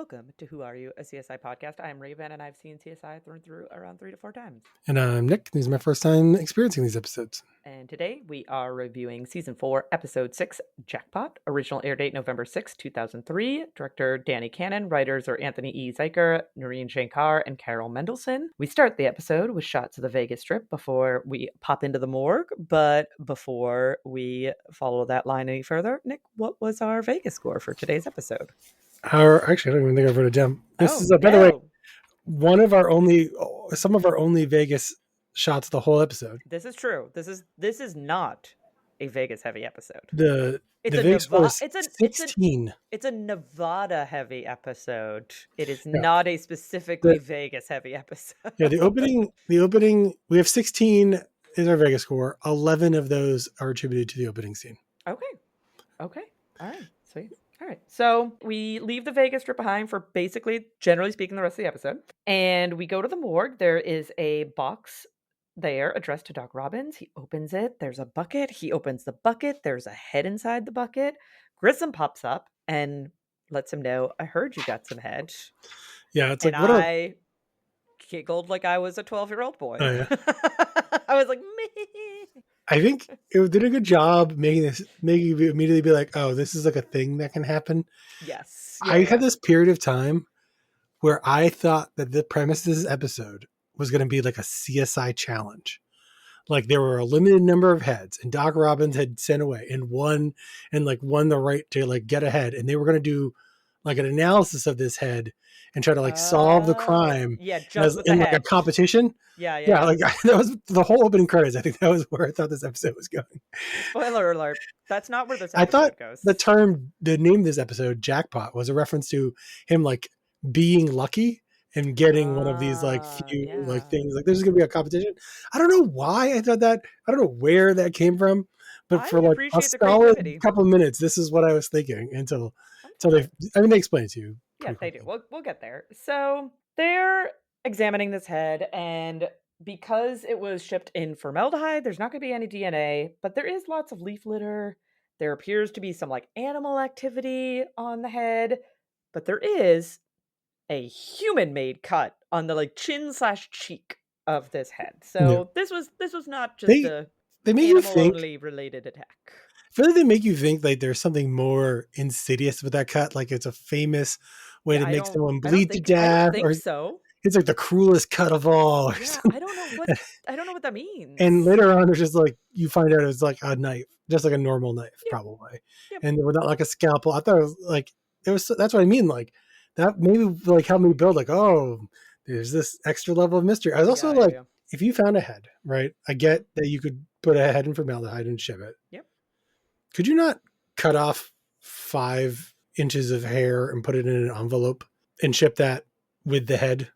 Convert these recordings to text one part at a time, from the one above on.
Welcome to Who Are You, a CSI podcast. I'm Raven, and I've seen CSI through around 3 to 4 times. And I'm Nick. This is my first time experiencing these episodes. And today we are reviewing Season 4, Episode 6, Jackpot. Original air date November 6, 2003. Director Danny Cannon. Writers are Anthony E. Zeiker, Noreen Shankar, and Carol Mendelsohn. We start the episode with shots of the Vegas Strip before we pop into the morgue. But before we follow that line any further, Nick, what was our Vegas score for today's episode? Actually, I don't even think I wrote it down. This is, by the way, some of our only Vegas shots the whole episode. This is true. This is not a Vegas heavy episode. It's a Vegas score is 16. It's a Nevada heavy episode. It is not a specifically Vegas heavy episode. Yeah, the opening, we have 16 is our Vegas score. 11 of those are attributed to the opening scene. Okay. All right. Sweet. All right, so we leave the Vegas Strip behind for basically, generally speaking, the rest of the episode. And we go to the morgue. There is a box there addressed to Doc Robbins. He opens it. There's a bucket. He opens the bucket. There's a head inside the bucket. Grissom pops up and lets him know, I heard you got some head. Yeah, it's and like, I giggled like I was a 12-year-old boy. Oh, yeah. I was like, meh. I think it did a good job making you immediately be like, oh, this is like a thing that can happen. Yes. I had this period of time where I thought that the premise of this episode was going to be like a CSI challenge. Like there were a limited number of heads and Doc Robbins had sent away and won the right to like get ahead. And they were going to do like an analysis of this head and try to like solve the crime. Yeah. Just in like a competition. Yeah. Like that was the whole opening credits. I think that was where I thought this episode was going. Spoiler alert. That's not where this episode goes. The name of this episode, Jackpot, was a reference to him like being lucky and getting one of these like few like things. Like there's going to be a competition. I don't know why I thought that. I don't know where that came from. But for like a solid couple of minutes, this is what I was thinking until they explain it to you. Yes, they do. We'll get there. So they're examining this head, and because it was shipped in formaldehyde, there's not going to be any DNA, but there is lots of leaf litter. There appears to be some like animal activity on the head, but there is a human-made cut on the like chin/cheek of this head. So this was not just a animal-only related attack. I feel like they make you think like there's something more insidious with that cut, like it's a famous way to make someone bleed to death. I don't think so. It's like the cruelest cut of all. I don't know what that means. And later on, it's just like you find out it's like a knife, just like a normal knife, probably. Yep. And it was not like a scalpel. I thought it was like that's what I mean. Like that maybe like helped me build like, oh, there's this extra level of mystery. I was also if you found a head, right? I get that you could put a head in formaldehyde and ship it. Yep. Could you not cut off 5 inches of hair and put it in an envelope and ship that with the head?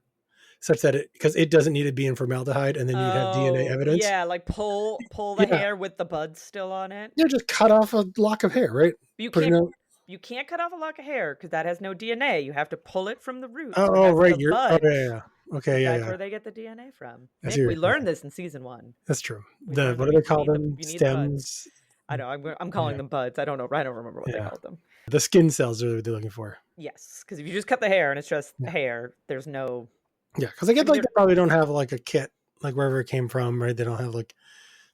Such that because it doesn't need to be in formaldehyde, and then you'd have DNA evidence. Yeah, like pull the hair with the buds still on it. Yeah, just cut off a lock of hair, right? You can't cut off a lock of hair because that has no DNA. You have to pull it from the root. Oh, right. Okay, That's where they get the DNA from. Nick, we learned this in season 1. That's true. What do they call them? Stems. I know. I'm calling them buds. I don't know. I don't remember what they called them. The skin cells are what they're looking for. Yes, because if you just cut the hair and it's just hair, there's no. Yeah, because I get like they probably don't have like a kit like wherever it came from, right? They don't have like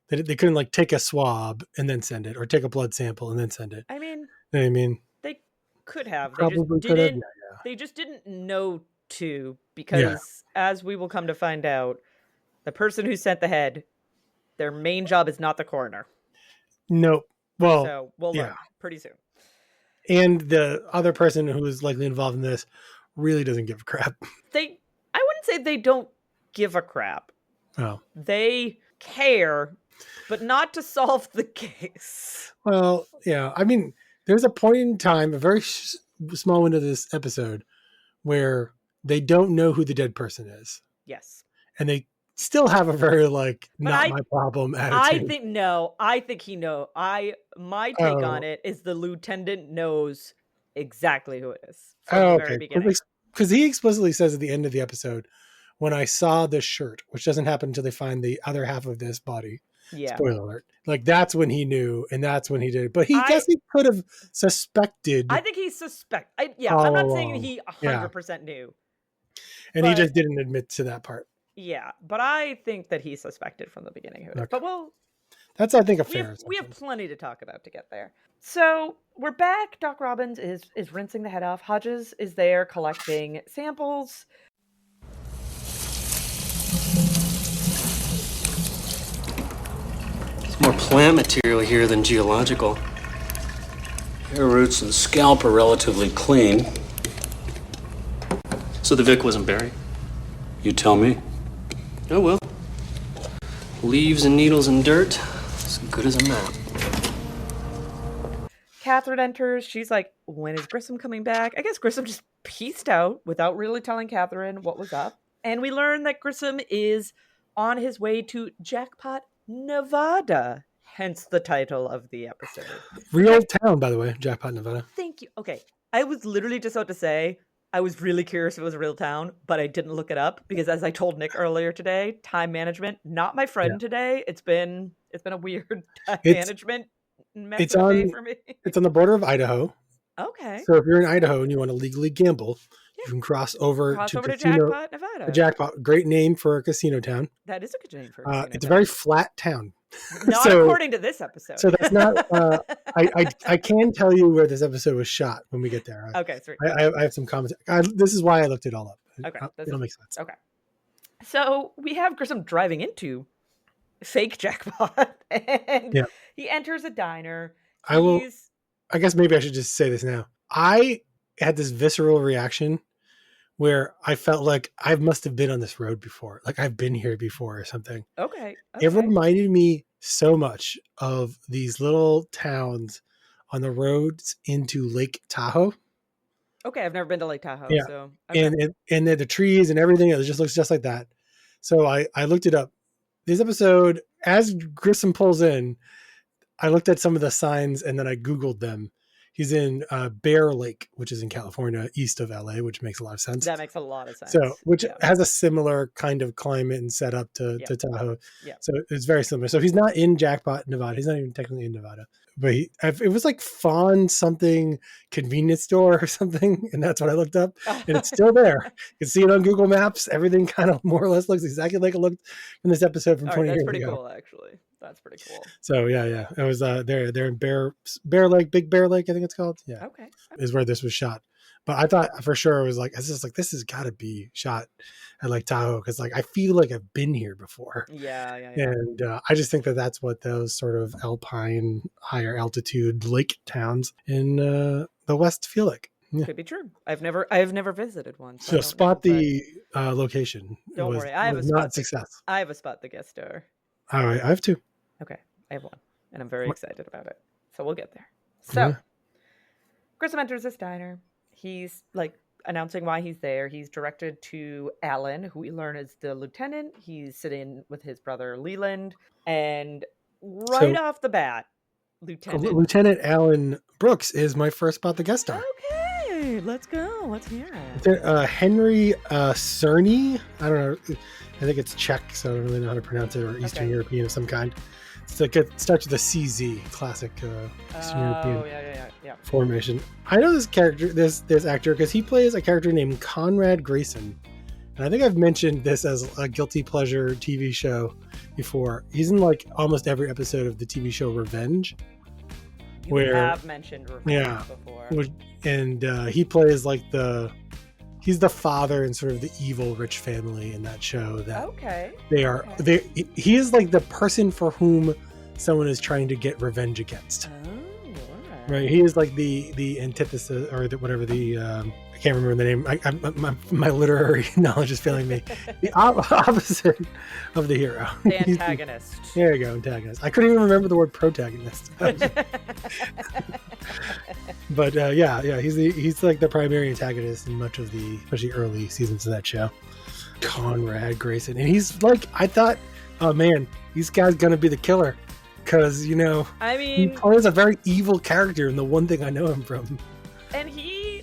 they couldn't like take a swab and then send it, or take a blood sample and then send it. I mean, you know what I mean, they could have. Probably could have. They just didn't know to, because as we will come to find out, the person who sent the head, their main job is not the coroner. No, well, so we'll learn pretty soon. And the other person who is likely involved in this really doesn't give a crap. I wouldn't say they don't give a crap. Oh. They care, but not to solve the case. Well, yeah. I mean, there's a point in time, a very small window of this episode, where they don't know who the dead person is. Yes. And they still have a very like my problem attitude. I think he knows. My take on it is the lieutenant knows exactly who it is from the very beginning. Because he explicitly says at the end of the episode, when I saw this shirt, which doesn't happen until they find the other half of this body, spoiler alert, Like that's when he knew, and that's when he did it. But he I guess he could have suspected think he yeah, I'm all not saying along. he Yeah, 100% knew, and he but just didn't admit to that part. yeah, but I think that he suspected from the beginning who it is. Okay, But that's I think a we have fair we have assumption. plenty to talk about to get there. So we're back. Doc Robbins is rinsing the head off. Hodges is there collecting samples. There's more plant material here than geological. Hair roots and scalp are relatively clean. So the Vic wasn't buried? You tell me. Oh well. Leaves and needles and dirt, as good as a map. Catherine enters. She's like, when is Grissom coming back? I guess Grissom just pieced out without really telling Catherine what was up. And we learn that Grissom is on his way to Jackpot, Nevada. Hence the title of the episode. Real town, by the way, Jackpot, Nevada. Thank you. Okay. I was literally just about to say, I was really curious if it was a real town, but I didn't look it up because as I told Nick earlier today, time management, not my friend today. It's been a weird time management It's day for me. It's on the border of Idaho. Okay. So if you're in Idaho and you want to legally gamble, you can cross over to Jackpot, Nevada. Jackpot, great name for a casino town. That is a good name for a casino It's town. a very flat town. Not according to this episode. So that's not. I can tell you where this episode was shot when we get there. Okay, sweet. I have some comments. This is why I looked it all up. Okay, it'll make sense. Okay, so we have Grissom driving into fake Jackpot, and he enters a diner. I guess maybe I should just say this now. I had this visceral reaction where I felt like I must have been on this road before. Like I've been here before or something. Okay. It reminded me so much of these little towns on the roads into Lake Tahoe. Okay, I've never been to Lake Tahoe. Yeah. So okay. And the trees and everything, it just looks just like that. So I looked it up. This episode, as Grissom pulls in, I looked at some of the signs and then I Googled them. He's in Bear Lake, which is in California, east of LA, which makes a lot of sense. That makes a lot of sense. So, which has a similar kind of climate and setup to Tahoe. Yeah. So it's very similar. So he's not in Jackpot, Nevada. He's not even technically in Nevada, but it was like Fawn something convenience store or something. And that's what I looked up and it's still there. You can see it on Google Maps. Everything kind of more or less looks exactly like it looked in this episode from 20 years ago. That's pretty cool, actually. That's pretty cool. So yeah. It was they're in Bear Lake, Big Bear Lake, I think it's called. Yeah. Okay. Is where this was shot. But I thought for sure it was like this has got to be shot at like Tahoe because like I feel like I've been here before. Yeah. And I just think that that's what those sort of alpine, higher altitude lake towns in the West feel like. Yeah. Could be true. I've never visited one. So spot the location. Don't worry, I have a not success. I have a spot the guest star. All right, I have two. Okay, I have one, and I'm very excited about it. So we'll get there. So, Grissom enters this diner. He's like announcing why he's there. He's directed to Alan, who we learn is the lieutenant. He's sitting with his brother Leland, and off the bat, Lieutenant Alan Brooks is my first spot the guest star. Okay, let's go. Let's hear it. Henry Cerny. I don't know. I think it's Czech, so I don't really know how to pronounce it, or Eastern European of some kind. It's like it starts with a CZ, classic Eastern European formation. I know this character, this actor, because he plays a character named Conrad Grayson, and I think I've mentioned this as a guilty pleasure TV show before. He's in like almost every episode of the TV show Revenge. You have mentioned Revenge before, and he plays like he's the father in sort of the evil rich family in that show. He is like the person for whom someone is trying to get revenge against. Oh, all right. He is like the antithesis or I can't remember the name. My literary knowledge is failing me. The opposite of the hero. The antagonist. There you go, antagonist. I couldn't even remember the word protagonist. But he's like the primary antagonist in much of especially early seasons of that show. Conrad Grayson, and he's like, I thought, oh man, this guy's gonna be the killer, because he plays a very evil character, and the one thing I know him from. And he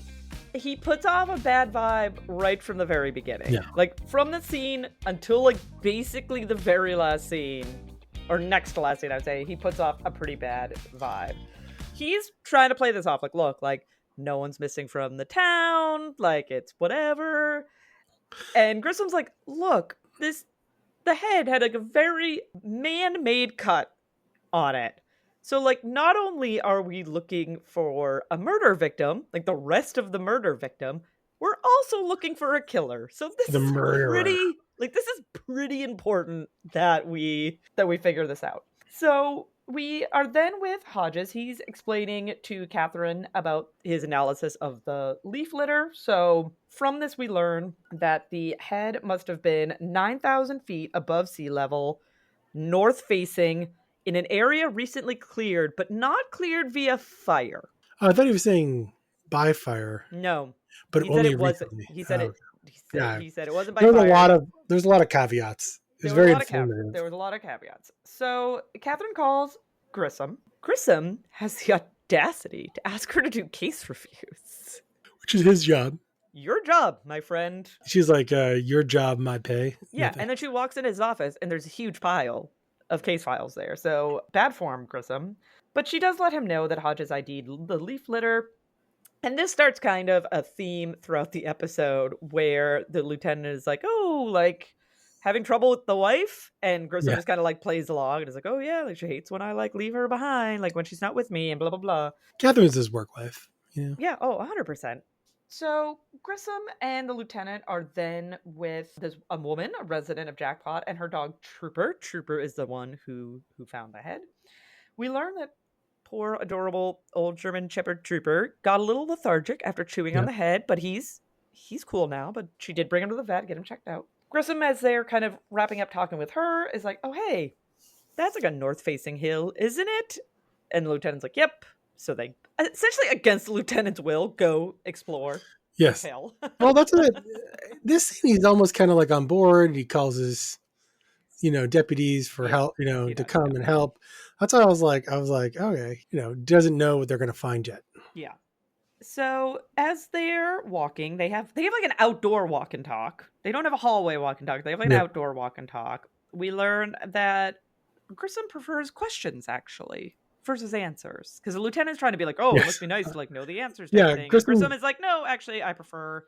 puts off a bad vibe right from the very beginning. Yeah. Like from the scene until like basically the very last scene, or next to last scene, I would say, he puts off a pretty bad vibe. He's trying to play this off like, look, like, no one's missing from the town, like, it's whatever. And Grissom's like, look, the head had like a very man-made cut on it. So, like, not only are we looking for a murder victim, like the rest of the murder victim, we're also looking for a killer. So this The is murderer. this is pretty important that we figure this out. So we are then with Hodges. He's explaining to Catherine about his analysis of the leaf litter. So from this, we learn that the head must have been 9,000 feet above sea level, north facing, in an area recently cleared, but not cleared via fire. Oh, I thought he was saying by fire, No, but he said only it wasn't. recently. He said it. He said it wasn't by There's fire. there's a lot of caveats. It's There was very a lot of informative. there was a lot of caveats. So Catherine calls Grissom. Grissom has the audacity to ask her to do case reviews. Which is his job. Your job, my friend. She's like, your job, my pay. Yeah, Nothing. and then she walks in his office, and there's a huge pile of case files there. So bad form, Grissom. But she does let him know that Hodges ID'd the leaf litter. And this starts kind of a theme throughout the episode where the lieutenant is like, oh, like, having trouble with the wife? And Grissom just kind of, like, plays along and is like, oh, yeah, like, she hates when I, like, leave her behind, like, when she's not with me and blah, blah, blah. Catherine's his work wife. Yeah. Yeah, oh, 100%. So Grissom and the lieutenant are then with a woman, a resident of Jackpot, and her dog Trooper. Trooper is the one who found the head. We learn that poor, adorable old German Shepherd Trooper got a little lethargic after chewing on the head, but he's cool now. But she did bring him to the vet, get him checked out. Grissom, as they're kind of wrapping up talking with her, is like, oh, hey, that's like a north-facing hill, isn't it? And the lieutenant's like, yep. So they, essentially against the lieutenant's will, go explore Yes. the hill. Well, that's what this scene, he's almost kind of like on board. He calls his, deputies for help, to come and help. That's why I was like, okay, doesn't know what they're going to find yet. Yeah. So as they're walking, they have like an outdoor walk and talk. They don't have a hallway walk and talk. They have like an outdoor walk and talk. We learn that Grissom prefers questions actually versus answers, because the lieutenant's trying to be like, oh, it must be nice to like know the answers. Grissom is like, no, actually, I prefer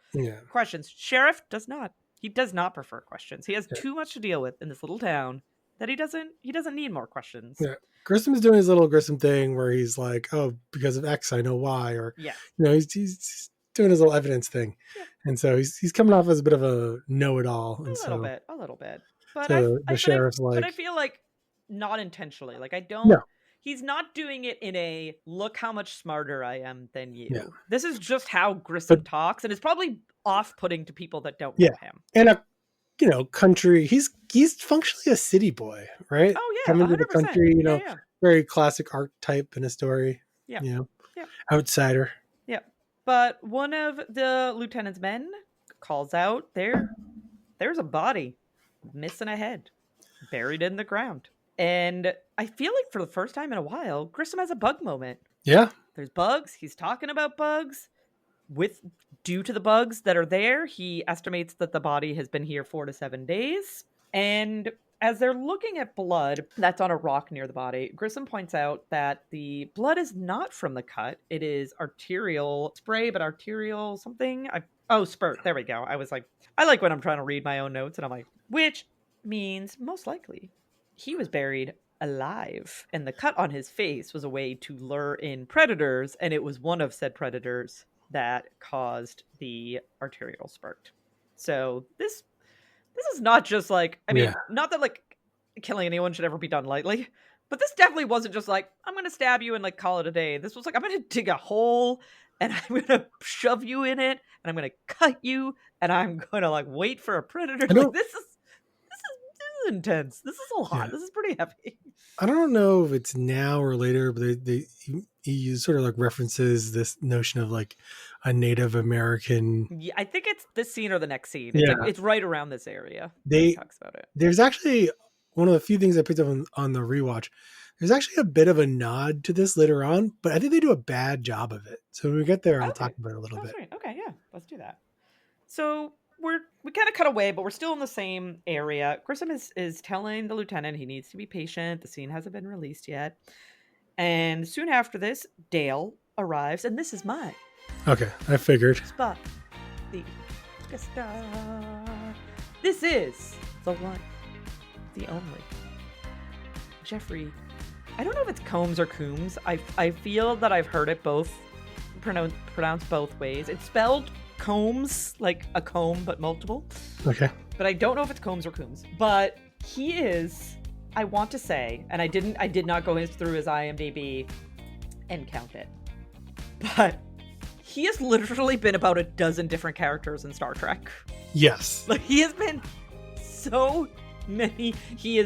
questions. Sheriff does not. He does not prefer questions. He has too much to deal with in this little town that he doesn't need more questions. Yeah. Grissom is doing his little Grissom thing where he's like, oh, because of X, I know why. Or, he's doing his little evidence thing. Yeah. And so he's coming off as a bit of a know-it-all. A little bit. But so the sheriff's like... But I feel like not intentionally. Like, I don't... No. He's not doing it in a, look how much smarter I am than you. Yeah. This is just how Grissom talks, and it's probably off-putting to people that don't know him. And country, he's functionally a city boy, right? Oh yeah, coming 100%. to the country, very classic archetype in a story. Yeah, outsider. Yeah, but one of the lieutenant's men calls out, there's a body missing a head, buried in the ground. And I feel like for the first time in a while, Grissom has a bug moment. Yeah. There's bugs. He's talking about bugs. Due to the bugs that are there, he estimates that the body has been here 4 to 7 days. And as they're looking at blood that's on a rock near the body, Grissom points out that the blood is not from the cut. It is arterial spray, but arterial something. Spurt. There we go. I was like, I like when I'm trying to read my own notes, and I'm like, which means most likely he was buried alive, and the cut on his face was a way to lure in predators, and it was one of said predators that caused the arterial spurt. So this is not just like, I mean, not that like killing anyone should ever be done lightly, but this definitely wasn't just like, I'm going to stab you and like call it a day. This was like, I'm going to dig a hole and I'm going to shove you in it and I'm going to cut you and I'm going to like wait for a predator. Like, this is intense. This is a lot. Yeah. This is pretty heavy. I don't know if it's now or later, but he sort of like references this notion of like a Native American. Yeah, I think it's this scene or the next scene. It's, it's right around this area. He talks about it. There's actually one of the few things I picked up on the rewatch. There's actually a bit of a nod to this later on, but I think they do a bad job of it. So when we get there, I'll talk about it a little bit. Right. Okay, yeah, let's do that. So we kind of cut away, but we're still in the same area. Grissom is telling the lieutenant he needs to be patient. The scene hasn't been released yet. And soon after this, Dale arrives, and this is my Okay, I figured. spot. The star. This is the one, the only. Jeffrey. I don't know if it's Combs or Coombs. I feel that I've heard it both pronounced both ways. It's spelled Combs, like a comb, but multiple. Okay. But I don't know if it's Combs or Coombs. But he is, I want to say, and I did not go through his IMDb and count it. But he has literally been about a dozen different characters in Star Trek. Yes. Like, he has been so many. He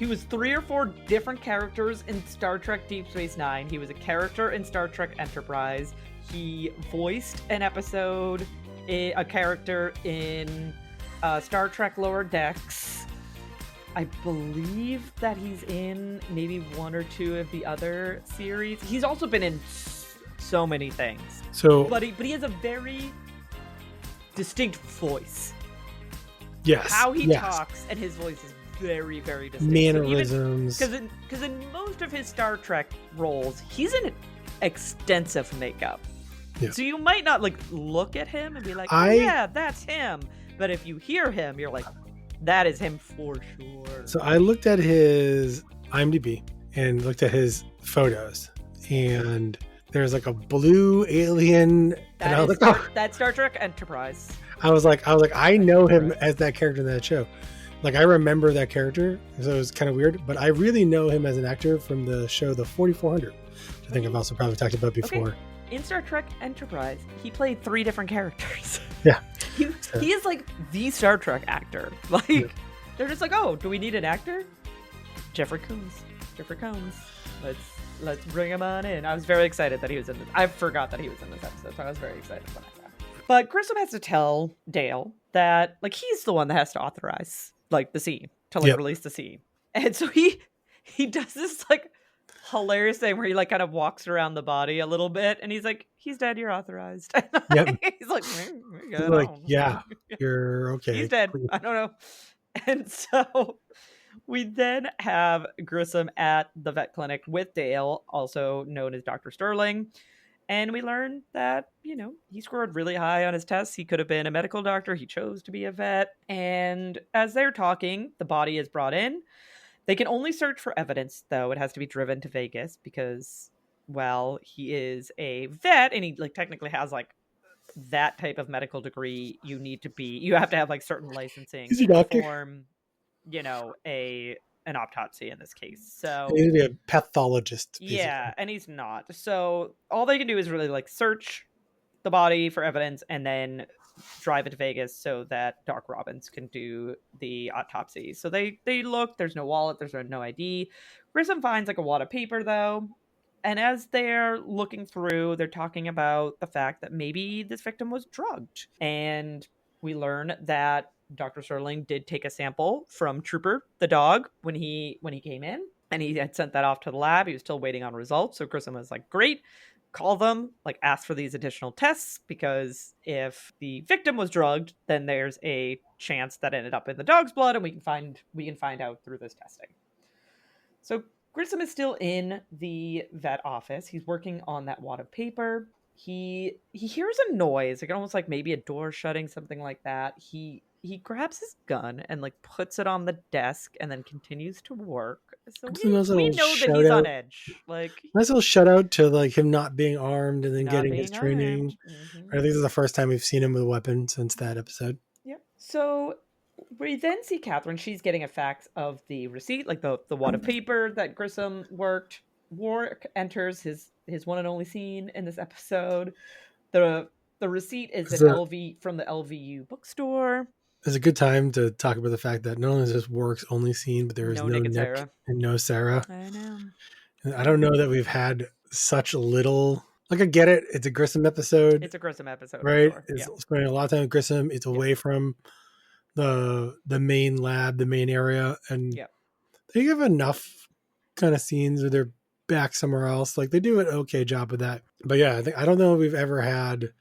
was 3 or 4 different characters in Star Trek Deep Space Nine. He was a character in Star Trek Enterprise. He voiced an episode, a character in Star Trek Lower Decks. I believe that he's in maybe 1 or 2 of the other series. He's also been in so many things. So, But he has a very distinct voice. yes. How he yes. talks and his voice is very, very distinct. Mannerisms. Because in most of his Star Trek roles, he's in extensive makeup. Yeah. So you might not like look at him and be like, oh, yeah, that's him. But if you hear him, you're like, that is him for sure. So I looked at his IMDb and looked at his photos, and there's like a blue alien, and I was like, that's Star Trek Enterprise. I was like, I know him as that character in that show. Like, I remember that character, so it was kind of weird. But I really know him as an actor from the show The 4400, which I think I've also probably talked about before. Okay. In Star Trek Enterprise, he played 3 different characters. Yeah. He is like the Star Trek actor. Like, they're just like, oh, do we need an actor? Jeffrey Combs. Let's bring him on in. I was very excited that he was in this. I forgot that he was in this episode, so I was very excited when I saw it. But Grissom has to tell Dale that, like, he's the one that has to authorize, like, the scene, to, like, release the scene. And so he does this, like, hilarious thing where he, like, kind of walks around the body a little bit, and he's like, he's dead, you're authorized. Yep. He's like, yeah, you're okay. He's dead. I don't know. And so we then have Grissom at the vet clinic with Dale, also known as Dr. Sterling. And we learn that, you know, he scored really high on his tests. He could have been a medical doctor. He chose to be a vet. And as they're talking, the body is brought in. They can only search for evidence, though. It has to be driven to Vegas because, well, he is a vet and he, like, technically has, like, that type of medical degree. You have to have, like, certain licensing He's a doctor. to perform, you know, an autopsy in this case. So He needs to be a pathologist. Basically. Yeah, and he's not. So all they can do is really, like, search the body for evidence and then drive it to Vegas so that Doc Robbins can do the autopsy. So they look, there's no wallet, there's no ID. Grissom finds, like, a wad of paper, though. And as they're looking through, they're talking about the fact that maybe this victim was drugged. And we learn that Dr. Sterling did take a sample from Trooper, the dog, when he came in. And he had sent that off to the lab. He was still waiting on results. So Grissom was like, great, call them, like, ask for these additional tests, because if the victim was drugged, then there's a chance that ended up in the dog's blood, and we can find out through this testing. So Grissom is still in the vet office. He's working on that wad of paper. He hears a noise, like almost like maybe a door shutting, something like that. He grabs his gun and, like, puts it on the desk and then continues to work. So we know that he's on edge. Like, nice little shout out to, like, him not being armed and then getting his training. Mm-hmm. I think this is the first time we've seen him with a weapon since that episode. Yep. So we then see Catherine. She's getting a fax of the receipt, like the wad of paper that Grissom worked. Warwick enters his one and only scene in this episode. The receipt is from the LVU bookstore. It's a good time to talk about the fact that not only is this Warwick's only scene, but there is no Nick and no Sarah. I know. And I don't know that we've had such little. Like, I get it. It's a Grissom episode. It's a Grissom episode, right? Sure. It's spending a lot of time with Grissom. It's away from the main lab, the main area, and they have enough kind of scenes where they're back somewhere else. Like, they do an okay job with that. But yeah, I don't know if we've ever had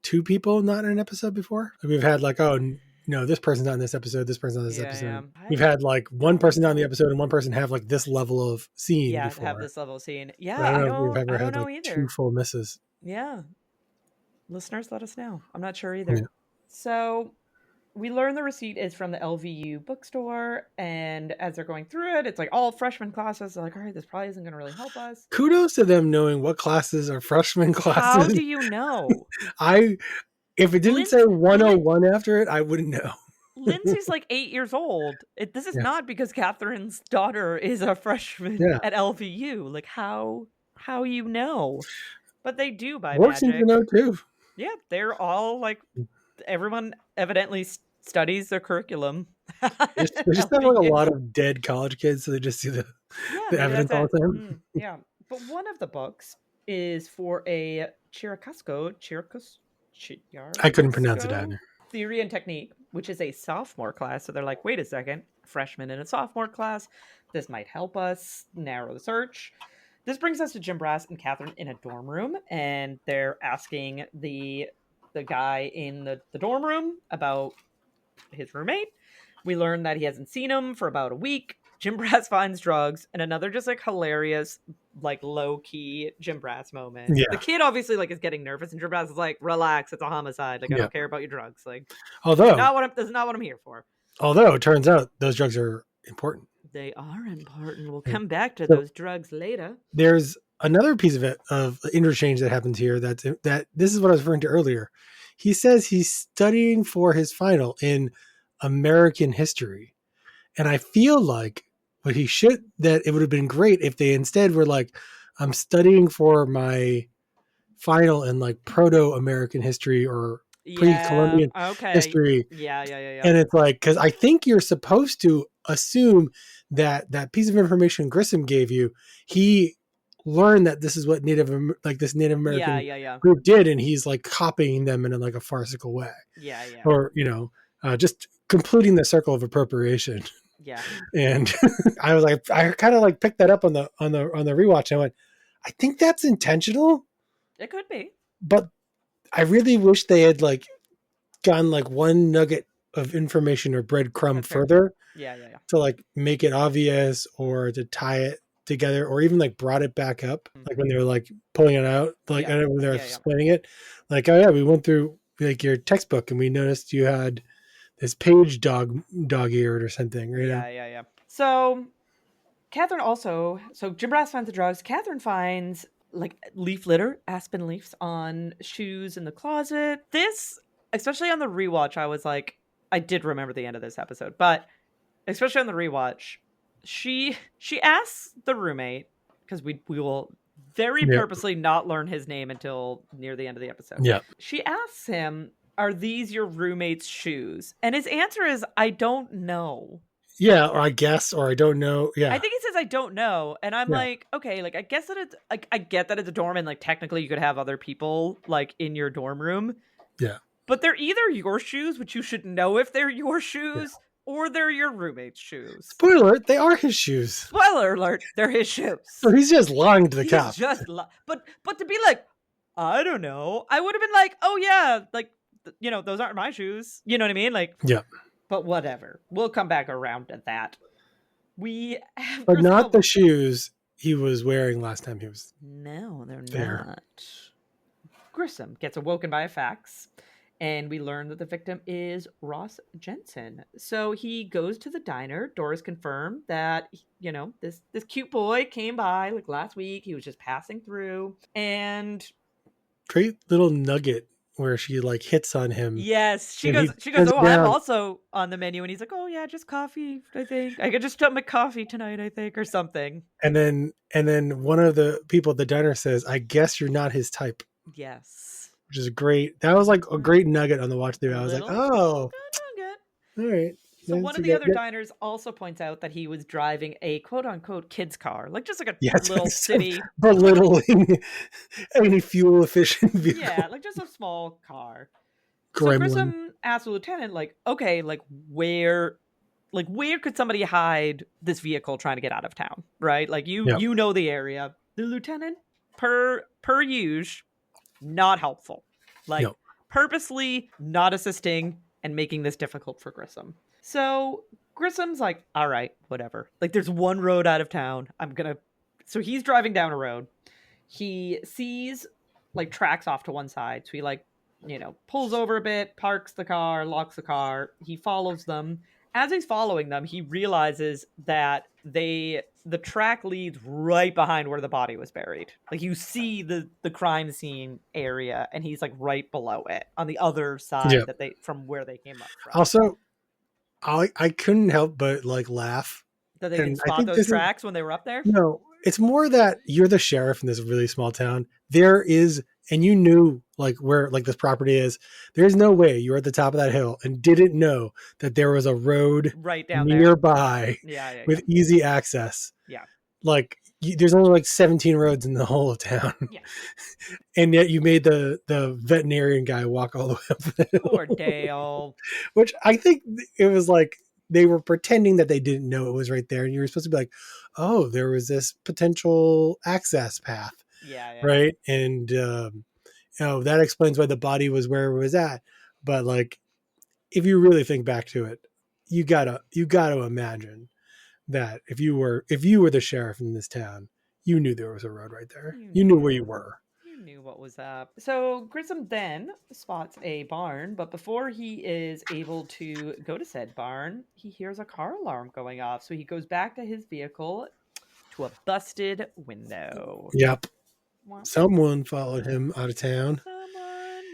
2 people not in an episode before? Like, we've had like, this person's not in this episode, this person's on this Yeah. episode. We've had like one person on the episode and one person have like this level of scene Yeah, to before. have this level of scene. Yeah, I don't know if we've ever I don't had know like either. 2 full misses. Yeah. Listeners, let us know. I'm not sure either. Yeah. So we learn the receipt is from the LVU bookstore, and as they're going through it, it's like all freshman classes. They're like, all right, this probably isn't going to really help us. Kudos to them knowing what classes are freshman classes. How do you know? If it didn't say 101 after it, I wouldn't know. Lindsay's like 8 years old. This is not because Catherine's daughter is a freshman at LVU. Like, how you know? But they do by Work seems magic. to know too. Yeah, they're all like, everyone evidently studies their curriculum. They just have like a lot of dead college kids, so they just see the evidence all the time. Yeah, but one of the books is for a Chiricusco. I couldn't pronounce it either. Theory and Technique, which is a sophomore class. So they're like, wait a second, freshman in a sophomore class. This might help us narrow the search. This brings us to Jim Brass and Catherine in a dorm room, and they're asking the guy in the dorm room about his roommate. We learn that he hasn't seen him for about a week. Jim Brass finds drugs, and another just like hilarious, like low-key Jim Brass moment. Yeah. The kid obviously like is getting nervous, and Jim Brass is like, relax, it's a homicide. Like, I don't care about your drugs. Like, this is not what I'm here for. Although it turns out those drugs are important. They are important. We'll come back to those drugs later. There's another piece of interchange that happens here that this is what I was referring to earlier. He says he's studying for his final in American history. And I feel like that it would have been great if they instead were like, I'm studying for my final in like proto-American history or pre-Columbian history. Yeah. And it's like, because I think you're supposed to assume that piece of information Grissom gave you, he learned that this is what Native American group did, and he's like copying them in like a farcical way. Yeah. Or, just completing the circle of appropriation. Yeah. And I kind of like picked that up on the rewatch. And I went, I think that's intentional. It could be. But I really wish they had like gone like one nugget of information or breadcrumb further. Yeah. To like make it obvious or to tie it together or even like brought it back up. Like when they were like pulling it out, like when they were explaining it. Like, oh yeah, we went through like your textbook and we noticed you had this page dog-eared or something. Right? Yeah. So Jim Brass finds the drugs. Catherine finds like leaf litter, aspen leaves on shoes in the closet. This, especially on the rewatch, I was like, I did remember the end of this episode, but especially on the rewatch, she asks the roommate, because we will very purposely not learn his name until near the end of the episode. Yeah. She asks him, are these your roommate's shoes? And his answer is, I don't know. Yeah, or I guess, or I don't know. Yeah. I think he says, I don't know. And I'm like, okay, like, I guess that it's, like, I get that it's a dorm and, like, technically you could have other people, like, in your dorm room. Yeah. But they're either your shoes, which you should know if they're your shoes, or they're your roommate's shoes. Spoiler alert, they are his shoes. Spoiler alert, they're his shoes. So he's just lying to the cop. But to be like, I don't know. I would have been like, oh yeah, like, those aren't my shoes. You know what I mean? Like, yeah. But whatever. We'll come back around to that. But not the shoes he was wearing last time he was. No, they're there. not. Grissom gets awoken by a fax, and we learn that the victim is Ross Jensen. So he goes to the diner. Doris confirmed that, this cute boy came by like last week. He was just passing through, and great little nugget where she like hits on him. Yes, she goes, oh, I'm also on the menu. And he's like, oh yeah, just coffee, I think. I could just have my coffee tonight, I think, or something. And then one of the people at the diner says, I guess you're not his type. Yes. Which is great. That was like a great nugget on the watch through. I was like, oh. All right. So one of the other diners also points out that he was driving a quote-unquote kid's car, like just like a little city. Belittling any fuel-efficient vehicle. Yeah, like just a small car. Gremlin. So Grissom asks the lieutenant, like, okay, like where could somebody hide this vehicle trying to get out of town, right? Like you know the area. The lieutenant, per usual, not helpful. Like purposely not assisting and making this difficult for Grissom. So Grissom's like, all right, whatever. Like, there's one road out of town. So he's driving down a road. He sees like tracks off to one side. So he pulls over a bit, parks the car, locks the car. He follows them. As he's following them, he realizes that the track leads right behind where the body was buried. Like, you see the crime scene area, and he's like right below it on the other side from where they came up from. Also, I couldn't help but like laugh that they could spot those tracks when they were up there. No, it's more that you're the sheriff in this really small town. There is, and you knew like where like this property is. There's no way you're at the top of that hill and didn't know that there was a road right down nearby with easy access. Yeah. Like there's only like 17 roads in the whole of town. Yeah. And yet you made the veterinarian guy walk all the way up the hill. Poor Dale. Which I think it was like they were pretending that they didn't know it was right there. And you were supposed to be like, oh, there was this potential access path. Yeah. Right. And, that explains why the body was where it was at. But like, if you really think back to it, you gotta imagine that if you were the sheriff in this town, you knew there was a road right there. You knew where you were. You knew what was up. So Grissom then spots a barn, but before he is able to go to said barn, he hears a car alarm going off. So he goes back to his vehicle to a busted window. Yep. Someone followed him out of town. Someone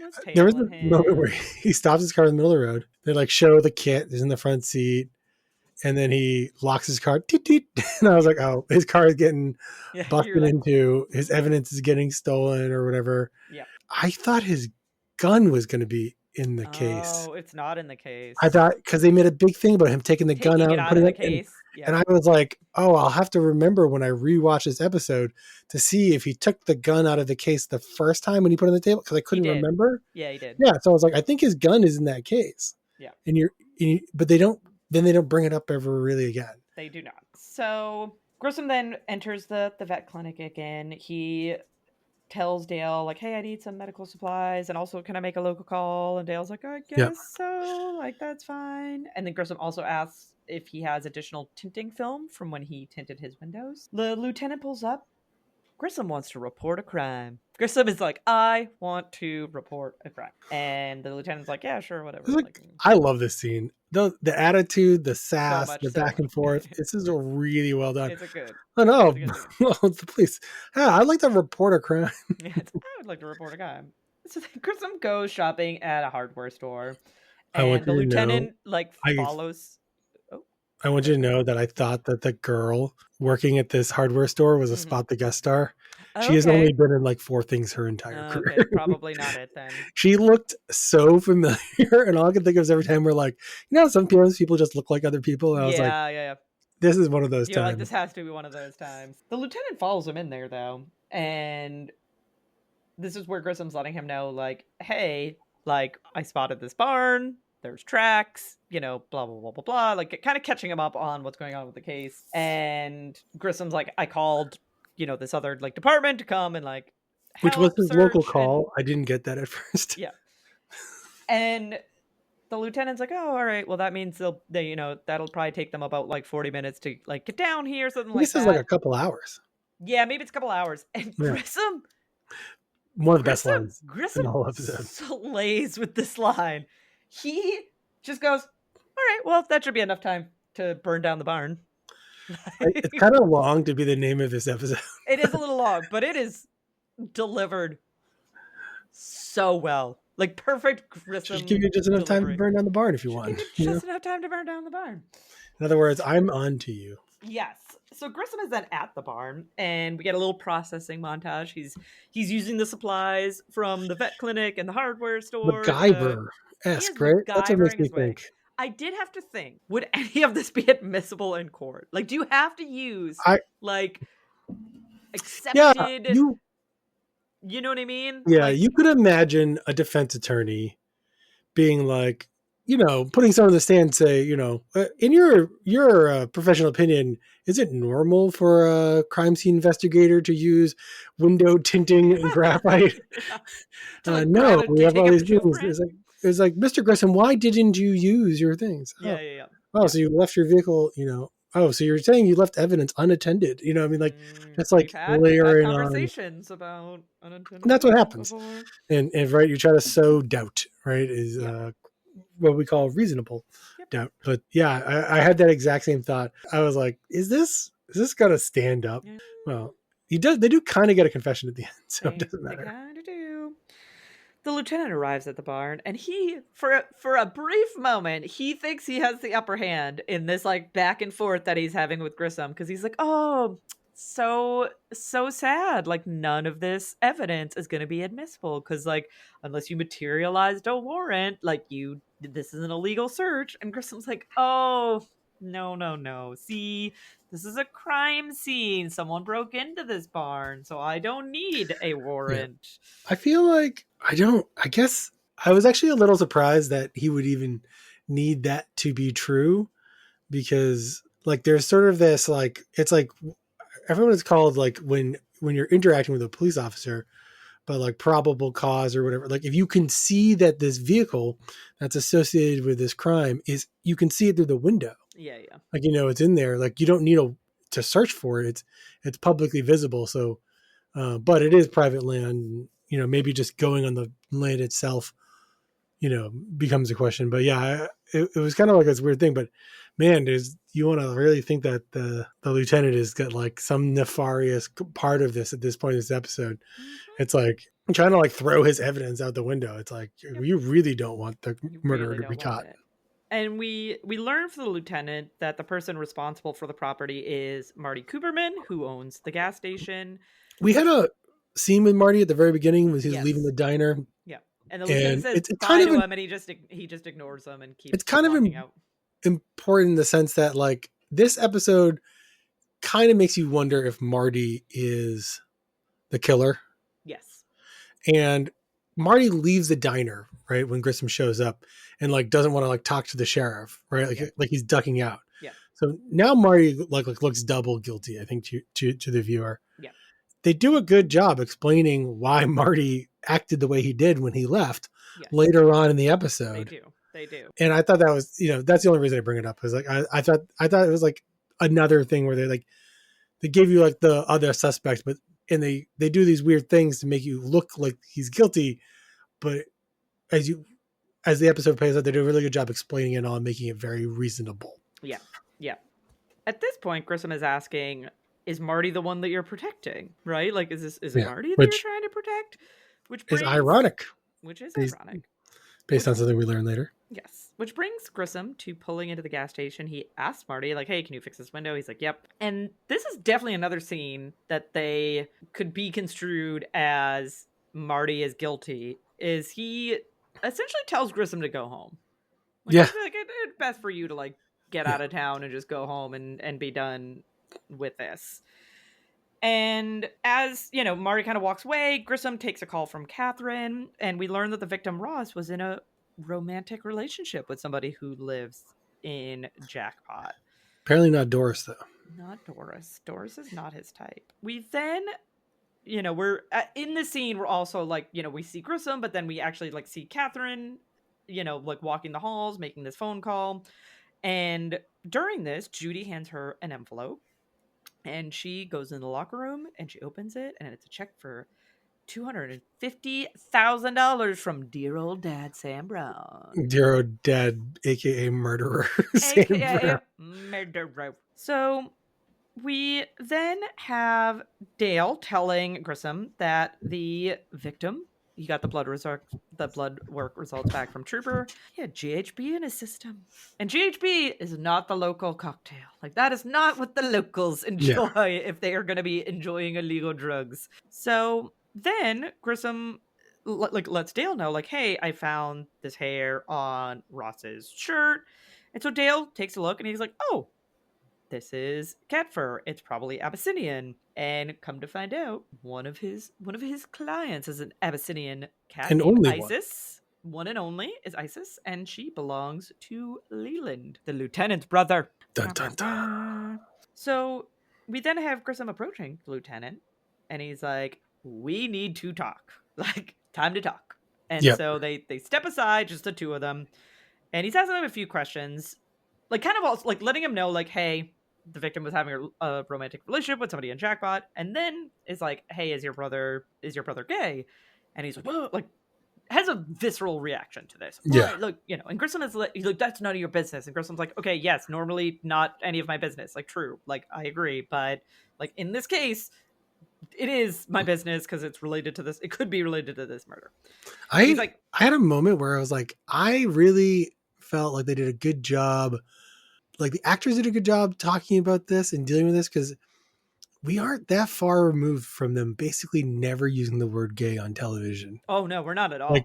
was there was a moment where he stops his car in the middle of the road. They like show the kit is in the front seat. And then he locks his car. Teet, teet. And I was like, oh, his car is getting busted into. His evidence is getting stolen or whatever. Yeah. I thought his gun was going to be in the case. Oh, it's not in the case. I thought because they made a big thing about him taking the gun out and putting it in the case. And I was like, oh, I'll have to remember when I rewatch this episode to see if he took the gun out of the case the first time when he put it on the table because I couldn't remember. Yeah, he did. Yeah, so I was like, I think his gun is in that case. Yeah. But they don't. Then they don't bring it up ever really again. They do not. So Grissom then enters the vet clinic again. He tells Dale, like, hey, I need some medical supplies. And also, can I make a local call? And Dale's like, I guess so. Like, that's fine. And then Grissom also asks if he has additional tinting film from when he tinted his windows. The lieutenant pulls up. Grissom wants to report a crime. Grissom is like, I want to report a crime. And the lieutenant's like, yeah, sure, whatever. I love this scene. The attitude, the sass, the back and forth. This is really well done. It's a good. Oh, no. It's the police. Yeah, I'd like to report a crime. I would like to report a crime. So Grissom goes shopping at a hardware store. And the lieutenant, follows... I want you to know that I thought that the girl working at this hardware store was a Spot the Guest star. She has only been in like 4 things her entire career. Probably not it then. She looked so familiar, and all I can think of is every time we're like, sometimes people just look like other people. And I was like, this is one of those times. Like, this has to be one of those times. The lieutenant follows him in there though, and this is where Grissom's letting him know, like, hey, like, I spotted this barn. There's tracks, blah, blah, blah, blah, blah. Like, kind of catching him up on what's going on with the case. And Grissom's like, I called, this other, like, department to come and, like, which was his local call. I didn't get that at first. Yeah. And the lieutenant's like, oh, all right. Well, that means that'll probably take them about, like, 40 minutes to, like, get down here, something like that. This is like a couple hours. Yeah, maybe it's a couple hours. And Grissom... One of the best lines Grissom in the whole episode. Slays with this line. He just goes, all right, well, that should be enough time to burn down the barn. It's kind of long to be the name of this episode. It is a little long, but it is delivered so well. Like, perfect Grissom. Just give you just enough time to burn down the barn if you want. Just enough time to burn down the barn. In other words, I'm on to you. Yes. So Grissom is then at the barn, and we get a little processing montage. He's using the supplies from the vet clinic and the hardware store. MacGyver-esque, right? That's what makes me think. I did have to think, would any of this be admissible in court? Like, do you have to use, accepted... Yeah, you know what I mean? Yeah, you could imagine a defense attorney being like, putting someone on the stand and say, in your professional opinion, is it normal for a crime scene investigator to use window tinting and graphite? Yeah. To like grab No, it we to have take all a these things. fingerprint. It's like, Mr. Grissom, why didn't you use your things? Yeah, yeah, yeah. Oh, Yeah. so you left your vehicle, oh, so you're saying you left evidence unattended. I mean, like, that's We've like had layering on. conversations about And unattended that's what evidence happens. before. And right, you try to sow doubt, right? Is Yeah. what we call reasonable Yep. doubt. But yeah, I had that exact same thought. I was like, is this gonna stand up? Yeah. Well, they do kind of get a confession at the end, so it doesn't They matter. kind of do. The lieutenant arrives at the barn, and he, for a brief moment, he thinks he has the upper hand in this like back and forth that he's having with Grissom, because he's like, "Oh, so sad. Like none of this evidence is going to be admissible, because like unless you materialized a warrant, like this is an illegal search." And Grissom's like, "Oh, no. See, this is a crime scene. Someone broke into this barn, so I don't need a Yeah, warrant." I feel like I guess I was actually a little surprised that he would even need that to be true, because like there's sort of this like it's like everyone is called like when you're interacting with a police officer, but like probable cause or whatever. Like if you can see that this vehicle that's associated with this crime you can see it through the window. Yeah, yeah. Like it's in there. Like you don't need to search for it. It's publicly visible. So, but it is private land. Maybe just going on the land itself, becomes a question. But yeah, it was kind of like this weird thing. But man, you want to really think that the lieutenant has got like some nefarious part of this at this point in this episode. Mm-hmm. It's like trying to like throw his evidence out the window. It's like you really don't want the You murderer really to be don't want caught. it. And we learn from the lieutenant that the person responsible for the property is Marty Cooperman, who owns the gas station. We had a scene with Marty at the very beginning when he was leaving Yes. the diner. Yeah. And the lieutenant And says it's bye kind to of him, and he just ignores him and keeps it's kind of walking out. important in the sense that like this episode kind of makes you wonder if Marty is the killer. Yes. And Marty leaves the diner right when Grissom shows up and like doesn't want to like talk to the sheriff, right? Like he's ducking out. Yeah. So now Marty like looks double guilty, I think, to the viewer. Yeah. They do a good job explaining why Marty acted the way he did when he left later on in the episode. They do. And I thought that was, that's the only reason I bring it up, is like I thought it was like another thing where they gave you like the other suspects, but and they do these weird things to make you look like he's guilty, but as the episode plays out, they do a really good job explaining it all and making it very reasonable. Yeah. Yeah. At this point, Grissom is asking, is Marty the one that you're protecting? Right? Like, is it Marty that you're trying to protect? Which is ironic. Which is ironic. Based on something we learn later. Yes. Which brings Grissom to pulling into the gas station. He asks Marty, like, hey, can you fix this window? He's like, yep. And this is definitely another scene that they could be construed as Marty is guilty, is he essentially tells Grissom to go home. Like, I feel like it's best for you to, like, get out of town and just go home and be done with this. And as, Marty kind of walks away, Grissom takes a call from Catherine, and we learn that the victim, Ross, was in a romantic relationship with somebody who lives in Jackpot. Apparently not Doris, though. Not Doris. Doris is not his type. We then, we're in the scene, we're also like, we see Grissom, but then we actually like see Catherine, like walking the halls, making this phone call. And during this, Judy hands her an envelope. And she goes in the locker room and she opens it, and it's a check for $250,000 from dear old dad Sam Brown. Dear old dad, aka murderer Sam Brown. Murderer. So we then have Dale telling Grissom that the victim, he got the blood work results back from Trooper. He had GHB in his system. And GHB is not the local cocktail. Like, that is not what the locals enjoy if they are going to be enjoying illegal drugs. So then Grissom lets Dale know, like, hey, I found this hair on Ross's shirt. And so Dale takes a look and he's like, oh, this is cat fur. It's probably Abyssinian. And come to find out, one of his clients is an Abyssinian cat and named only Isis. one and only is Isis, and she belongs to Leland, the lieutenant's brother. Dun, dun, dun. So we then have Grissom approaching the lieutenant, and he's like, "We need to talk. Like, time to talk." And Yep. so they step aside, just the two of them, and he's asking him a few questions, like kind of also, like letting him know, like, hey, the victim was having a romantic relationship with somebody in Jackpot, and then is like, hey, is your brother gay? And he's like, whoa, like has a visceral reaction to this. Yeah. Right, look, and Grissom is like, he's like, that's none of your business. And Grissom's like, okay, yes, normally not any of my business. Like, true, like I agree, but like in this case, it is my business because it's related to this. It could be related to this murder. He's like, I had a moment where I was like, I really felt like they did a good job. Like the actors did a good job talking about this and dealing with this, because we aren't that far removed from them basically never using the word gay on television. oh no, we're not at all.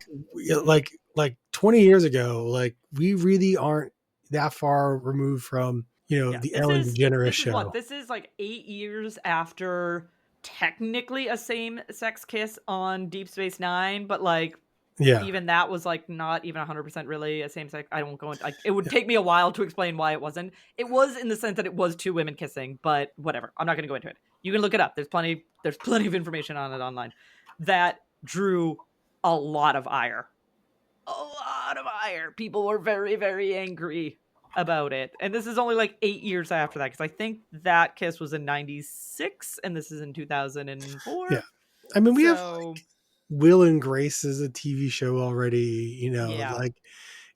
Like 20 years ago, like we really aren't that far removed from, the Ellen DeGeneres show. This is like 8 years after technically a same-sex kiss on Deep Space Nine, but like, Yeah. even that was like not even 100% really a same-sex. I won't go into. Like, it would take me a while to explain why it wasn't. It was in the sense that it was two women kissing, but whatever. I'm not going to go into it. You can look it up. There's plenty of information on it online. That drew a lot of ire. A lot of ire. People were very, very angry about it. And this is only like 8 years after that, because I think that kiss was in 96 and this is in 2004. Yeah. I mean, we have like Will and Grace as a TV show already, like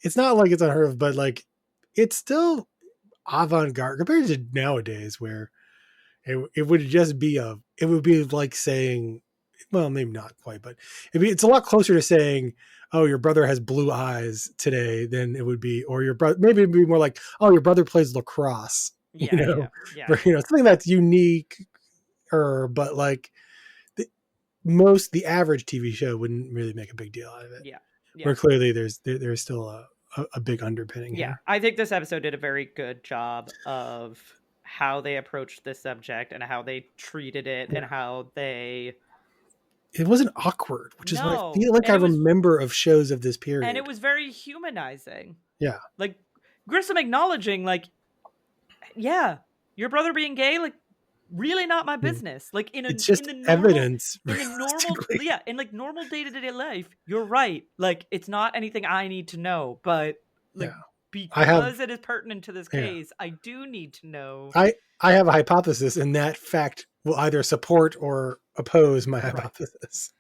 it's not like it's unheard of, but like it's still avant-garde compared to nowadays, where it would just be it would be like saying, well, maybe not quite, but it's a lot closer to saying, oh, your brother has blue eyes today than it would be, or your brother, maybe it'd be more like, oh, your brother plays lacrosse, Yeah. something that's unique, but like the average TV show wouldn't really make a big deal out of it. Yeah. Where clearly there's still a big underpinning. Yeah. Here. I think this episode did a very good job of how they approached this subject and how they treated it and how they... It wasn't awkward, which is what I feel like I remember of shows of this period. And it was very humanizing. Yeah. Like Grissom acknowledging, like, yeah, your brother being gay, like, really not my business. Like it's just evidence. In like normal day-to-day life, you're right. Like it's not anything I need to know, but like because it is pertinent to this case, I do need to know. I have a hypothesis, and that fact will either support or oppose my hypothesis.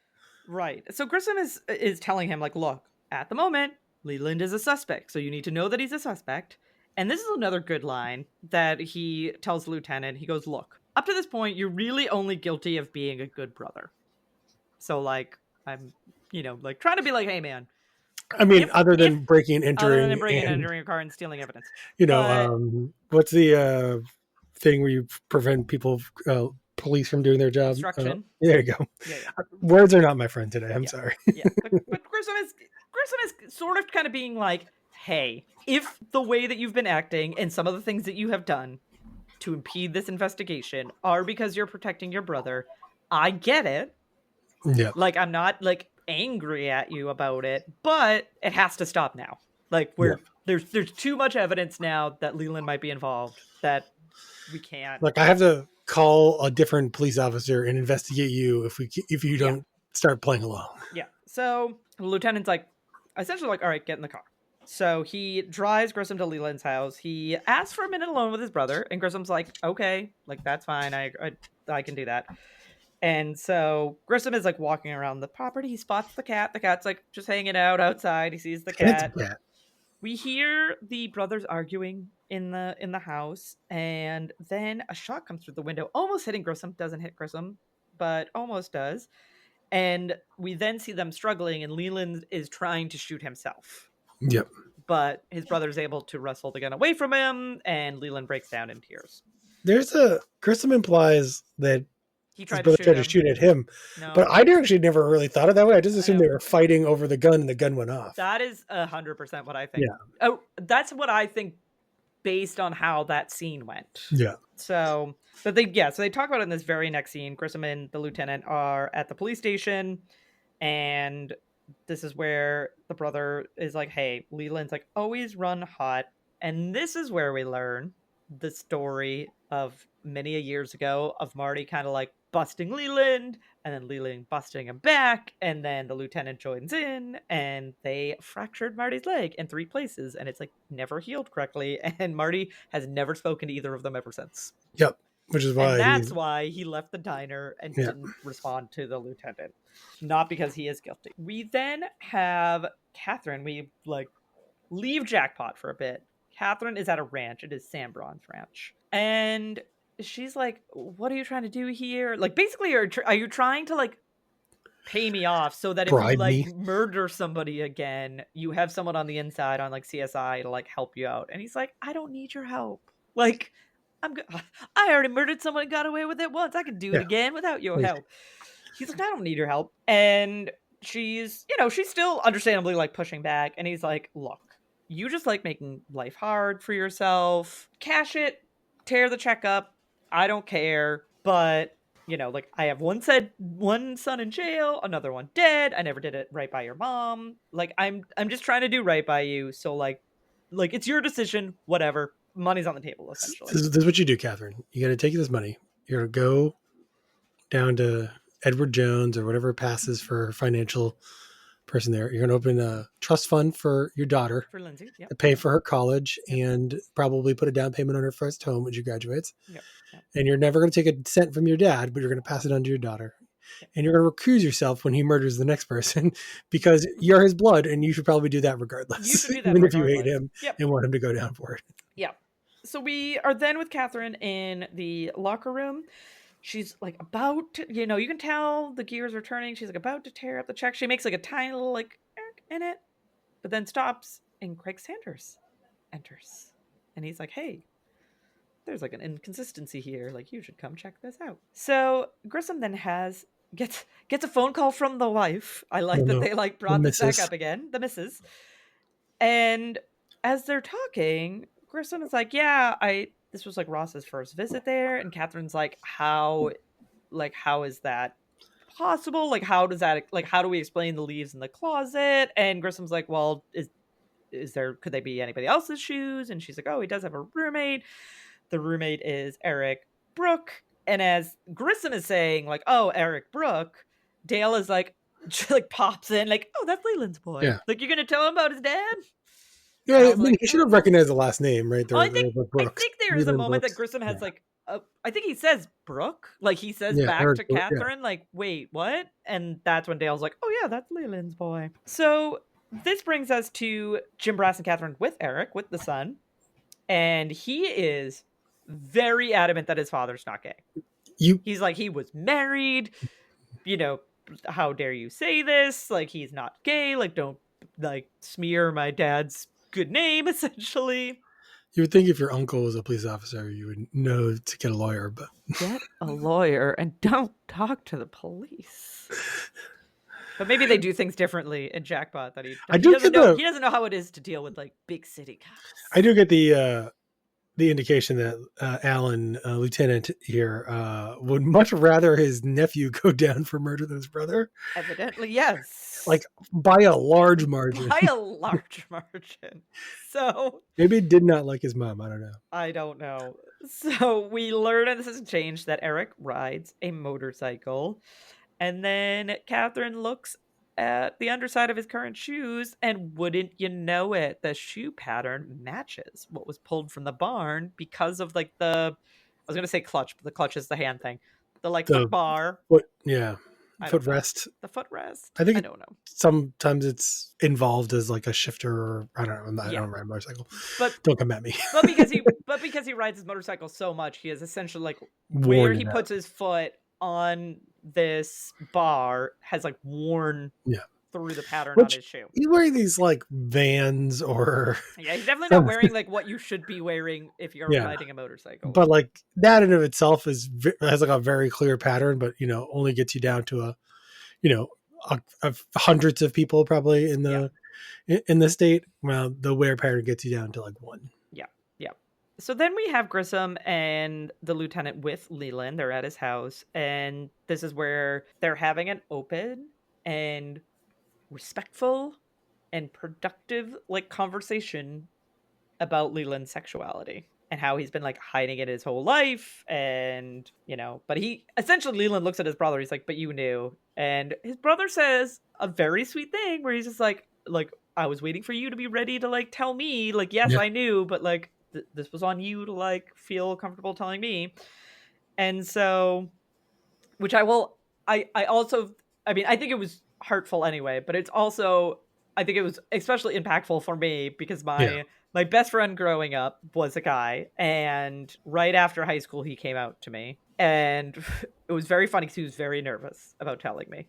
Right. So Grissom is telling him, like, look, at the moment, Leland is a suspect, so you need to know that he's a suspect. And this is another good line that he tells the lieutenant. He goes, look, up to this point, you're really only guilty of being a good brother. So, like, I'm, like, trying to be like, hey, man. I mean, other than breaking and entering a car and stealing evidence. What's the thing where you prevent people, police from doing their job? Obstruction. There you go. Yeah. Words are not my friend today. I'm sorry. Yeah, but Grissom is sort of kind of being like, hey, if the way that you've been acting and some of the things that you have done to impede this investigation are because you're protecting your brother, I get it. Yeah. Like, I'm not, like, angry at you about it, but it has to stop now. Like, there's too much evidence now that Leland might be involved that we can't. Like, I have to call a different police officer and investigate you if you don't start playing along. Yeah. So the lieutenant's like, essentially like, all right, get in the car. So he drives Grissom to Leland's house. He asks for a minute alone with his brother, and Grissom's like, okay, like, that's fine. I can do that. And so Grissom is like walking around the property. He spots the cat. The cat's like just hanging out outside. He sees the cat. We hear the brothers arguing in the house, and then a shot comes through the window, almost hitting Grissom. Doesn't hit Grissom, but almost does. And we then see them struggling, and Leland is trying to shoot himself. Yep. But his brother's able to wrestle the gun away from him, and Leland breaks down in tears. Grissom implies that he tried to shoot at him. No. But I actually never really thought of that way. I just assumed they were fighting over the gun and the gun went off. That is 100% what I think. Yeah. Oh, that's what I think based on how that scene went. Yeah. So they talk about it in this very next scene. Grissom and the lieutenant are at the police station, and this is where the brother is like, hey, Leland's like, always run hot. And this is where we learn the story of many a years ago of Marty kind of like busting Leland and then Leland busting him back. And then the lieutenant joins in and they fractured Marty's leg in 3 places. And it's like never healed correctly. And Marty has never spoken to either of them ever since. Yep. Which is And why that's why he left the diner and Yeah. didn't respond to the lieutenant. Not because he is guilty. We then have Catherine. We like leave Jackpot for a bit. Catherine is at a ranch. It is Sam Braun's ranch. And she's like, what are you trying to do here? Like, basically, are you trying to like pay me off so that if Bribe you like me? murder somebody again, you have someone on the inside on like CSI to like help you out? And he's like, I don't need your help. Like, I already murdered someone and got away with it once. I can do it again without your help. He's like, I don't need your help. And she's, she's still understandably like pushing back. And he's like, look, you just like making life hard for yourself. Cash it, tear the check up. I don't care. But, like I have one son in jail, another one dead. I never did it right by your mom. Like I'm just trying to do right by you. So like it's your decision, whatever. Money's on the table, essentially. This is what you do, Catherine. You got to take this money. You're going to go down to Edward Jones or whatever passes for financial person there. You're going to open a trust fund for your daughter. For Lindsay, yeah. To pay for her college and probably put a down payment on her first home when she graduates. Yep. And you're never going to take a cent from your dad, but you're going to pass it on to your daughter. And you're going to recuse yourself when he murders the next person because you're his blood and you should probably do that regardless. You should do that even regardless. if you hate him and want him to go down for it. Yeah. So we are then with Catherine in the locker room. She's like about to, you can tell the gears are turning. She's like about to tear up the check. She makes like a tiny little like in it, but then stops and Craig Sanders enters. And he's like, hey, there's like an inconsistency here. Like, you should come check this out. So Grissom then gets a phone call from the wife. I like that they like brought this back up again. The missus. And as they're talking, Grissom is like, yeah, this was like Ross's first visit there. And Catherine's like, how is that possible? Like, how do we explain the leaves in the closet? And Grissom's like, well, could they be anybody else's shoes? And she's like, oh, he does have a roommate. The roommate is Eric Brooke. And as Grissom is saying, like, oh, Eric Brooke, Dale is like pops in, like, oh, that's Leland's boy. Yeah. Like, you're gonna tell him about his dad? Yeah, I mean, he should have recognized the last name, right? I think there is a moment that Grissom has I think he says Brooke. Like, he says back Eric to Catherine, like, wait, what? And that's when Dale's like, oh, yeah, that's Leland's boy. So this brings us to Jim Brass and Catherine with Eric, with the son. And he is very adamant that his father's not gay. He's like, he was married. How dare you say this? Like, he's not gay. Like, don't, like, smear my dad's good name, essentially. You would think if your uncle was a police officer, you would know to get a lawyer, but get a lawyer and don't talk to the police. But maybe they do things differently in Jackpot that he doesn't know. He doesn't know how it is to deal with like big city cops. I do get the indication that Alan, Lieutenant here, would much rather his nephew go down for murder than his brother. Evidently, yes. Like, by a large margin. By a large margin. So maybe he did not like his mom. I don't know. So we learn, and this has changed, that Eric rides a motorcycle. And then Catherine looks at the underside of his current shoes, and wouldn't you know it, the shoe pattern matches what was pulled from the barn because of like I was gonna say clutch, but the clutch is the hand thing. The foot bar. Footrest. The footrest. I think I don't know. Sometimes it's involved as like a shifter, or I don't know. I don't ride a motorcycle. But don't come at me. but because he rides his motorcycle so much, he is essentially like where he puts his foot on this bar has like worn through the pattern on his shoe. He's wearing these like Vans or he's definitely not wearing like what you should be wearing if you're riding a motorcycle. But like that in of itself has like a very clear pattern, but only gets you down to a hundreds of people probably in the state. Well, the wear pattern gets you down to like one. So then we have Grissom and the lieutenant with Leland. They're at his house, and this is where they're having an open, and respectful and productive like conversation about Leland's sexuality and how he's been like hiding it his whole life. And, but he essentially, Leland looks at his brother. He's like, but you knew. And his brother says a very sweet thing where he's just like, I was waiting for you to be ready to like tell me, like, yes, Yeah. I knew, but like, this was on you to like feel comfortable telling me. And so, which I also, I mean, I think it was hurtful anyway, but it's also, I think it was especially impactful for me because Yeah. my best friend growing up was a guy, and right after high school he came out to me, and it was very funny because he was very nervous about telling me.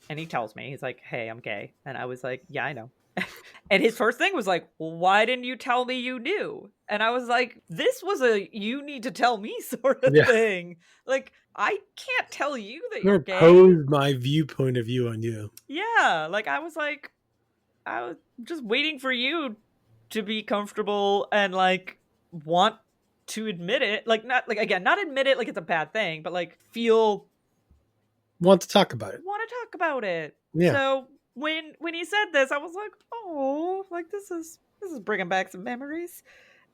And he tells me, he's like, hey, I'm gay. And I was like, yeah, I know. And his first thing was like, well, why didn't you tell me you knew? And I was like, this was a you need to tell me sort of thing. Like, I can't tell you that you're gay. Impose my viewpoint of view on you. Yeah, like I was just waiting for you to be comfortable and like want to admit it. Like not like again, not admit it like it's a bad thing, but like want to talk about it. Want to talk about it. Yeah. So when he said this, I was like, oh, like this is bringing back some memories.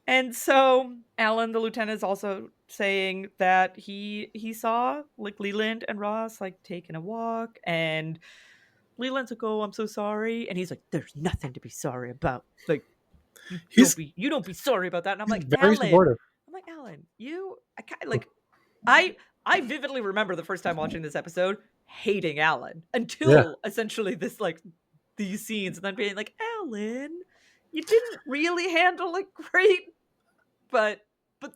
And so Alan, the lieutenant, is also saying that he saw like Leland and Ross like taking a walk, and Leland's like, oh, I'm so sorry. And he's like, there's nothing to be sorry about. Like, you don't be sorry about that. And I'm like, very Alan. Supportive. I'm like, Alan, I vividly remember the first time watching this episode hating Alan until essentially this like these scenes, and then being like, Alan, you didn't really handle it great. But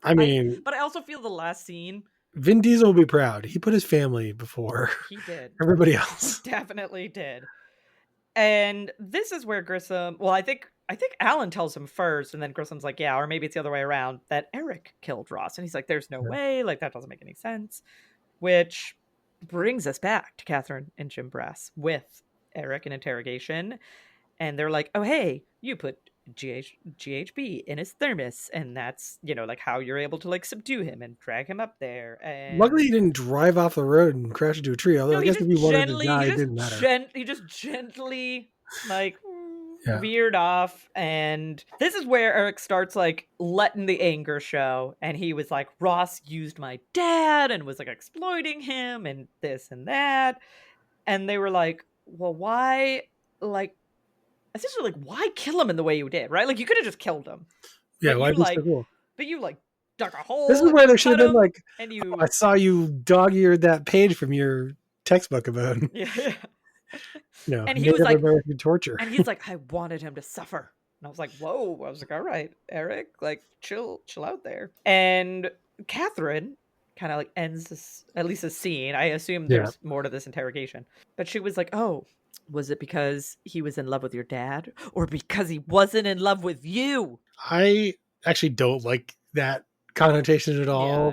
I mean, but I also feel the last scene, Vin Diesel will be proud. He put his family before he did. Everybody else. He definitely did. And this is where Grissom, well, I think Alan tells him first, and then Grissom's like, yeah, or maybe it's the other way around, that Eric killed Ross. And he's like, there's no way, like that doesn't make any sense. Which brings us back to Catherine and Jim Brass with Eric in interrogation. And they're like, oh, hey, you put GHB in his thermos, and that's, like how you're able to like subdue him and drag him up there. And luckily he didn't drive off the road and crash into a tree, although I guess if he wanted to die, it didn't matter. He just gently like veered off. And this is where Eric starts like letting the anger show, and he was like, Ross used my dad and was like exploiting him and this and that. And they were like, well, why, like, essentially, like, why kill him in the way you did, right? Like, you could have just killed him. Yeah, why be so cool? But you, like, dug a hole. This is where there should have been, like, and you... I saw you dog-eared that page from your textbook about and he was like, American torture. And he's like, I wanted him to suffer. And I was like, whoa. I was like, all right, Eric, like, chill out there. And Catherine kind of, like, ends this, at least a scene. I assume there's more to this interrogation. But she was like, oh, was it because he was in love with your dad, or because he wasn't in love with you? I actually don't like that connotation at all,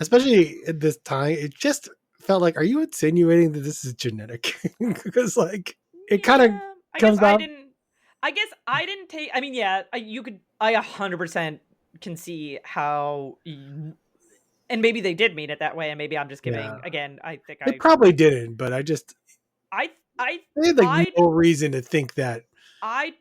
especially at this time. It just felt like, are you insinuating that this is genetic? Because like it kind of comes out. I guess I didn't take. I mean, you could. I 100% can see how. And maybe they did mean it that way, and maybe I'm just giving again. I think they probably didn't, but I just. I had like no reason to think that I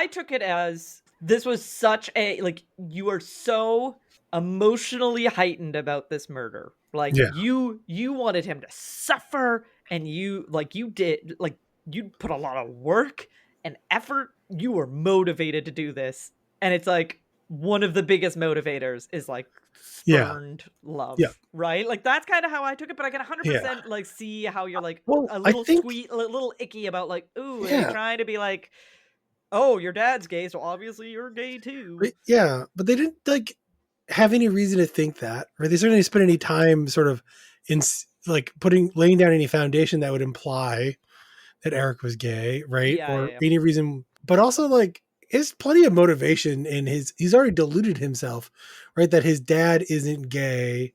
took it as this was such a, like, you are so emotionally heightened about this murder. Like you wanted him to suffer, and you did, like, you put a lot of work and effort. You were motivated to do this. And it's like one of the biggest motivators is like spurned love, right? Like that's kind of how I took it, but I can 100% like see how you're like a little sweet, a little icky about like, ooh, you're trying to be like, oh, your dad's gay, so obviously you're gay too. But they didn't like have any reason to think that, right? They certainly didn't spend any time sort of in like laying down any foundation that would imply that Eric was gay, right? Any reason, but also like there's plenty of motivation in he's already deluded himself, right? That his dad isn't gay,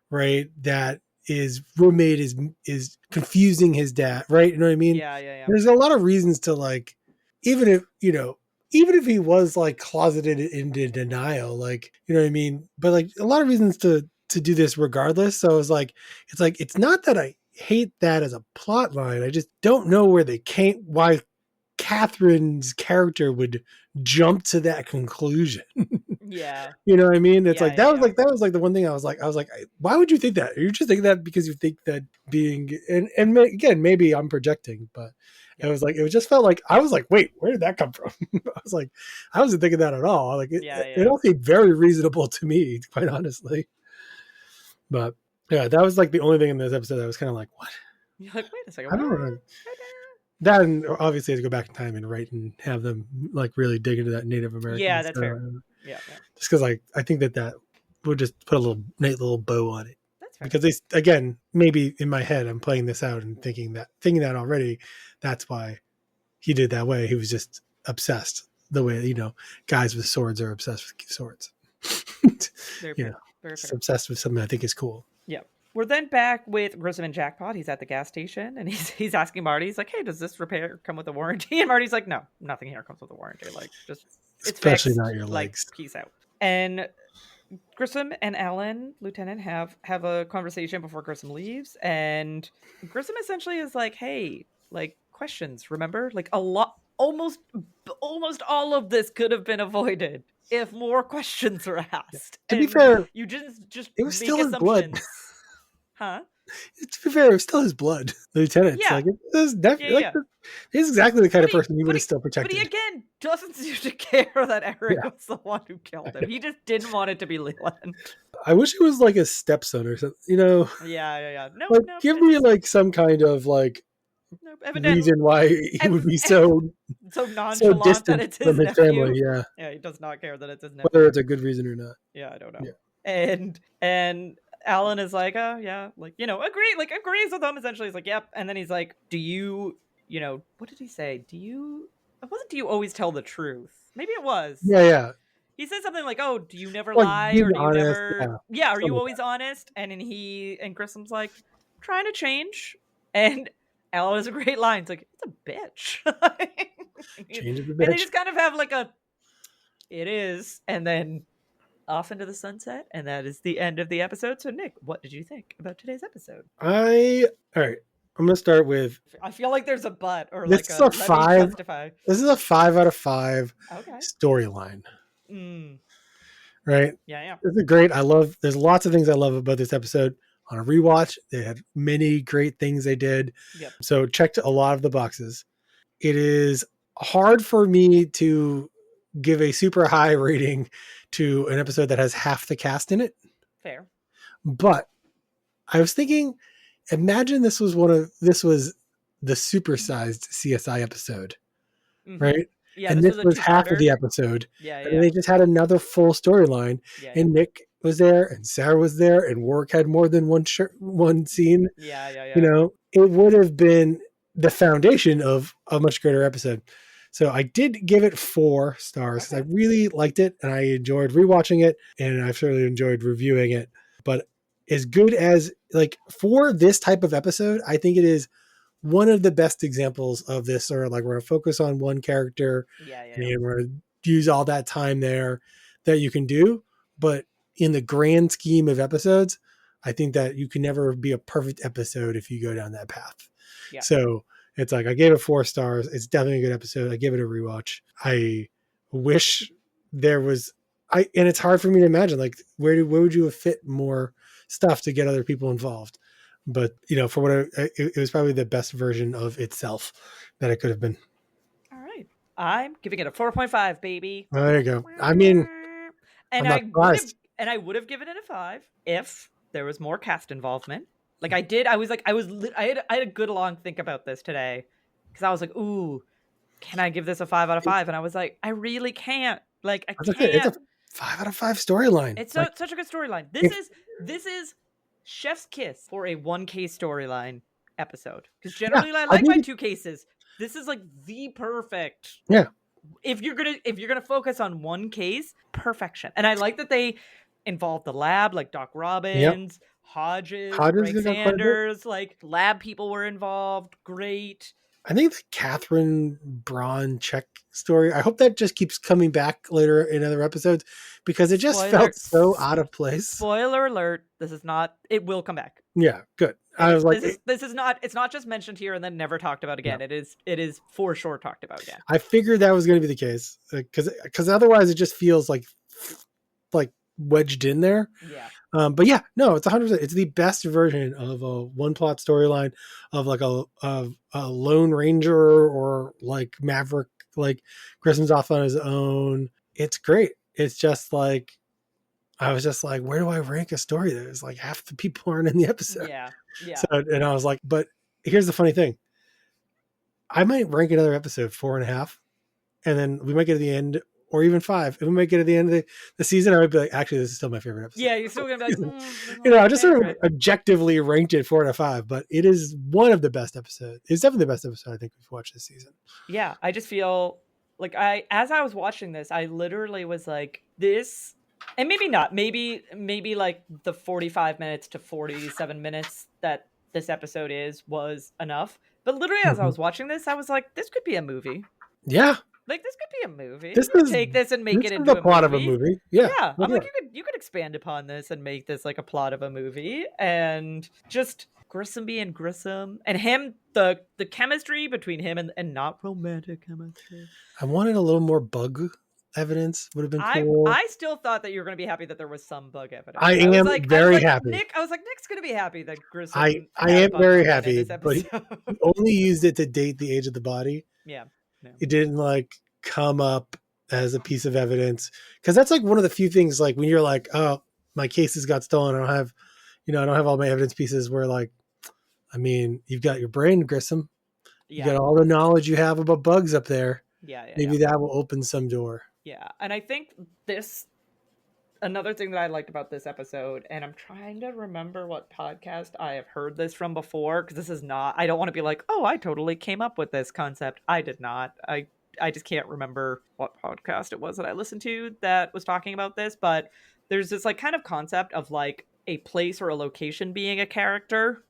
right? That his roommate is confusing his dad, right? You know what I mean? Yeah. There's a lot of reasons to like, even if he was like closeted into denial, like, you know what I mean? But like a lot of reasons to do this regardless. So it's not that hate that as a plot line. I just don't know why Catherine's character would jump to that conclusion. Yeah. You know what I mean? It's Yeah, like yeah, yeah. that was like the one thing I was like, why would you think that? You just think that because you think that being again, maybe I'm projecting, but Yeah. it just felt like I was like, wait, where did that come from? I wasn't thinking that at all. Like it all seemed very reasonable to me, quite honestly. But yeah, that was like the only thing in this episode that I was kind of like, what? You're like, wait a second. I don't know. That, and obviously I had to go back in time and write and have them like really dig into that Native American. Yeah, that's fair. Yeah. Just because I think that would just put a neat little bow on it. That's fair. Because again, maybe in my head I'm playing this out and thinking that already. That's why he did that way. He was just obsessed the way guys with swords are obsessed with swords. Very fair. Just obsessed with something I think is cool. Yeah. We're then back with Grissom and Jackpot. He's at the gas station and he's asking Marty, he's like, hey, does this repair come with a warranty? And Marty's like, no, nothing here comes with a warranty. Like, just, it's especially fixed. Not your legs. Like, peace out. And Grissom and Alan, Lieutenant, have a conversation before Grissom leaves. And Grissom essentially is like, hey, like, questions, remember? Like, almost all of this could have been avoided if more questions were asked. To be fair, you didn't just it was make still assumptions. His blood. Huh? To be fair, it was still his blood. The lieutenant's like, it was definitely he's exactly the kind of person he would have still protected. But he again doesn't seem to care that Eric was the one who killed him. He just didn't want it to be Leland. I wish it was like his stepson or something, Yeah. No, like, give me like some kind of like reason why he would be so nonchalant distant that it's his from his nephew. family. Yeah, he does not care that it's his nephew. Whether it's a good reason or not. Yeah, I don't know. Yeah. And Alan is like, oh yeah, like, agrees with him. Essentially, he's like, yep. And then he's like, do you, what did he say? Do you always tell the truth? Maybe it was. Yeah. He said something like, oh, do you never lie? Or do you honest, never, are you always honest? And then Grissom's like, trying to change. And Alan has a great line. It's like, it's a bitch. Change the bitch. And they just kind of have like it is. And then off into the sunset, and that is the end of the episode. So Nick, what did you think about today's episode? All right, I'm gonna start with, I feel like there's a but, or this like is a 5. This is a 5 out of 5 storyline. Right? Yeah. This is great. There's lots of things I love about this episode. On a rewatch, they had many great things they did. Yep. So checked a lot of the boxes. It is hard for me to give a super high rating to an episode that has half the cast in it. Fair. But I was thinking, imagine this was the supersized CSI episode, right? Yeah, and this was half of the episode. Yeah. And they just had another full storyline. Yeah, and Nick was there, and Sarah was there, and Warwick had more than one scene. Yeah. It would have been the foundation of a much greater episode. So I did give it 4 stars. Okay. I really liked it, and I enjoyed rewatching it, and I've certainly enjoyed reviewing it. But as good as, like, for this type of episode, I think it is one of the best examples of this, or like, we're going to focus on one character, and we're going to use all that time there that you can do. But in the grand scheme of episodes, I think that you can never be a perfect episode if you go down that path. Yeah. So it's like, I gave it 4 stars. It's definitely a good episode. I give it a rewatch. I wish there was, and it's hard for me to imagine, like, where would you have fit more stuff to get other people involved? But, for what it was probably the best version of itself that it could have been. All right. I'm giving it a 4.5, baby. There you go. I mean, I would have given it a 5 if there was more cast involvement. Like I did. I had a good long think about this today, because I was like, ooh, can I give this a 5 out of 5? And I was like, I really can't. Like, I can't. It's a 5 out of 5 storyline. It's such a good storyline. This is chef's kiss for a 1K storyline episode. Because generally I like my 2 cases. This is like the perfect. Yeah. If you're gonna focus on one case, perfection. And I like that they involved the lab, like Doc Robbins, Hodges, Greg Sanders, like lab people were involved. Great. I think the Catherine Braun check story, I hope that just keeps coming back later in other episodes, because it just felt so out of place. Spoiler alert, this is not, it will come back. Yeah, good. It I is, was like, this is not, it's not just mentioned here and then never talked about again. no. It is for sure talked about again. I figured that was going to be the case because otherwise it just feels like wedged in there. Yeah. But yeah, no, it's 100%. It's the best version of a one plot storyline of like a Lone Ranger or like Maverick, like Grissom's off on his own. It's great. It's just like, I was just like, where do I rank a story? There's like half the people aren't in the episode. Yeah. Yeah. So, and I was like, but here's the funny thing. I might rank another episode 4.5, and then we might get to the end, or even 5. If we might get to the end of the season, I would be like, actually, this is still my favorite episode. Yeah, you're still gonna be like, I just sort of objectively ranked it 4 out of 5, but it is one of the best episodes. It's definitely the best episode I think we've watched this season. Yeah, I just feel like as I was watching this, I literally was like, this, and maybe not, maybe like the 45 minutes to 47 minutes that this episode was enough. But literally, as I was watching this, I was like, this could be a movie. Yeah. Like, this could be a movie. This you could is, take this and make this it is into the a plot movie. of a movie. Yeah. Yeah. I'm Yeah. like, you could expand upon this and make this like a plot of a movie. And just Grissom being Grissom. And him, the chemistry between him and not romantic chemistry. I wanted a little more bug evidence. Would have been cool. I still thought that you were going to be happy that there was some bug evidence. I am very happy. I was like, Nick's going to be happy that Grissom. I am very happy, but he only used it to date the age of the body. Yeah. No. It didn't like come up as a piece of evidence, because that's like one of the few things, like when you're like, oh, my cases got stolen, I don't have all my evidence pieces, where like, I mean, you've got your brain, Grissom. Yeah. You got all the knowledge you have about bugs up there. Yeah. Maybe that will open some door. Yeah. And I think another thing that I liked about this episode, and I'm trying to remember what podcast I have heard this from before, because this is not, I don't want to be like, oh, I totally came up with this concept. I did not. I just can't remember what podcast it was that I listened to that was talking about this, but there's this like kind of concept of like a place or a location being a character.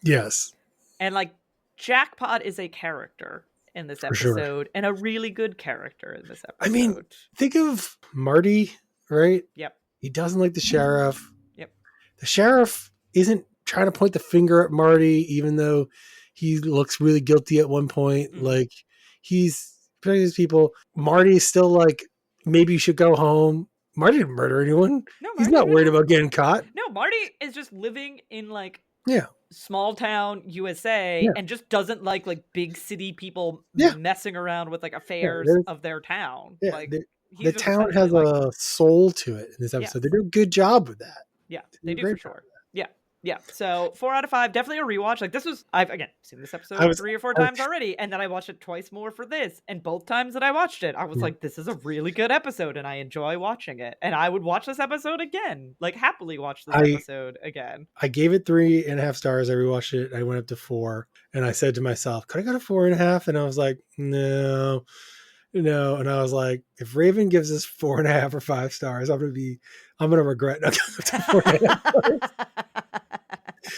Yes. And like Jackpot is a character in this episode, and a really good character in this episode. I mean, think of Marty, right? Yep. He doesn't like the sheriff. Yep. The sheriff isn't trying to point the finger at Marty, even though he looks really guilty at one point. Mm-hmm. Like, he's these people. Marty is still like, maybe you should go home. Marty didn't murder anyone. No, he's not worried about getting caught. No, Marty is just living in like yeah, small town USA, and just doesn't like big city people messing around with like affairs of their town. Yeah, like the town has a soul to it in this episode. They do a good job with that. Yeah, they do for sure. Yeah. So 4 out of 5, definitely a rewatch. Like, this was, I've again seen this episode 3 or 4 times already, and then I watched it twice more for this. And both times that I watched it, I was like, this is a really good episode, and I enjoy watching it. And I would watch this episode again, like happily watch this episode again. I gave it 3.5 stars. I rewatched it. I went up to 4, and I said to myself, could I go to 4.5? And I was like, no. And I was like, if Raven gives us 4.5 or 5 stars, I'm gonna regret not going to 4.5 stars.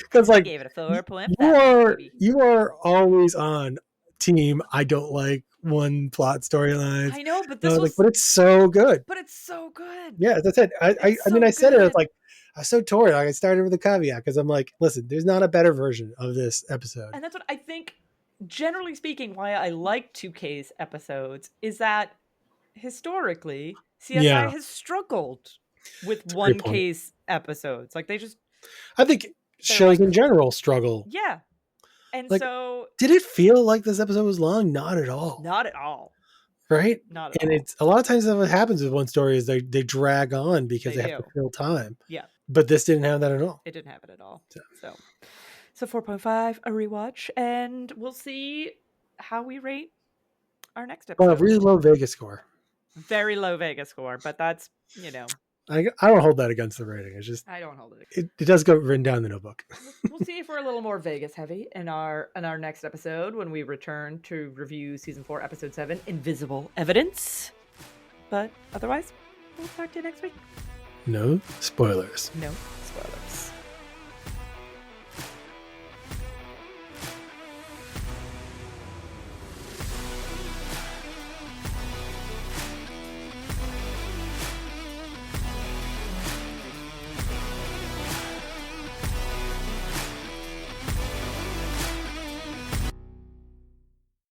Because like, gave it a 4.5. You are always on team. I don't like one plot storylines. I know, but this was like, but it's so good. But it's so good. Yeah, that's it. I mean, I said it. I was like, I was so torn. Like, I started with a caveat because I'm like, listen, there's not a better version of this episode. And that's what I think. Generally speaking, why I like 2K's episodes is that historically CSI has struggled with 1K's episodes. Like, they just, I think shows in general struggle. Yeah. And like, so did it feel like this episode was long? Not at all. Not at all. Right? Not at all. And it's a lot of times what happens with one story is they drag on because they have to fill time. Yeah. But this didn't have that at all. It didn't have it at all. So 4.5, a rewatch, and we'll see how we rate our next episode. Well, a really low Vegas score. Very low Vegas score, but that's, I don't hold that against the rating. It's just, I don't hold it. It does go written down in the notebook. We'll see if we're a little more Vegas heavy in our next episode when we return to review season 4, episode 7, Invisible Evidence. But otherwise, we'll talk to you next week. No spoilers. No spoilers.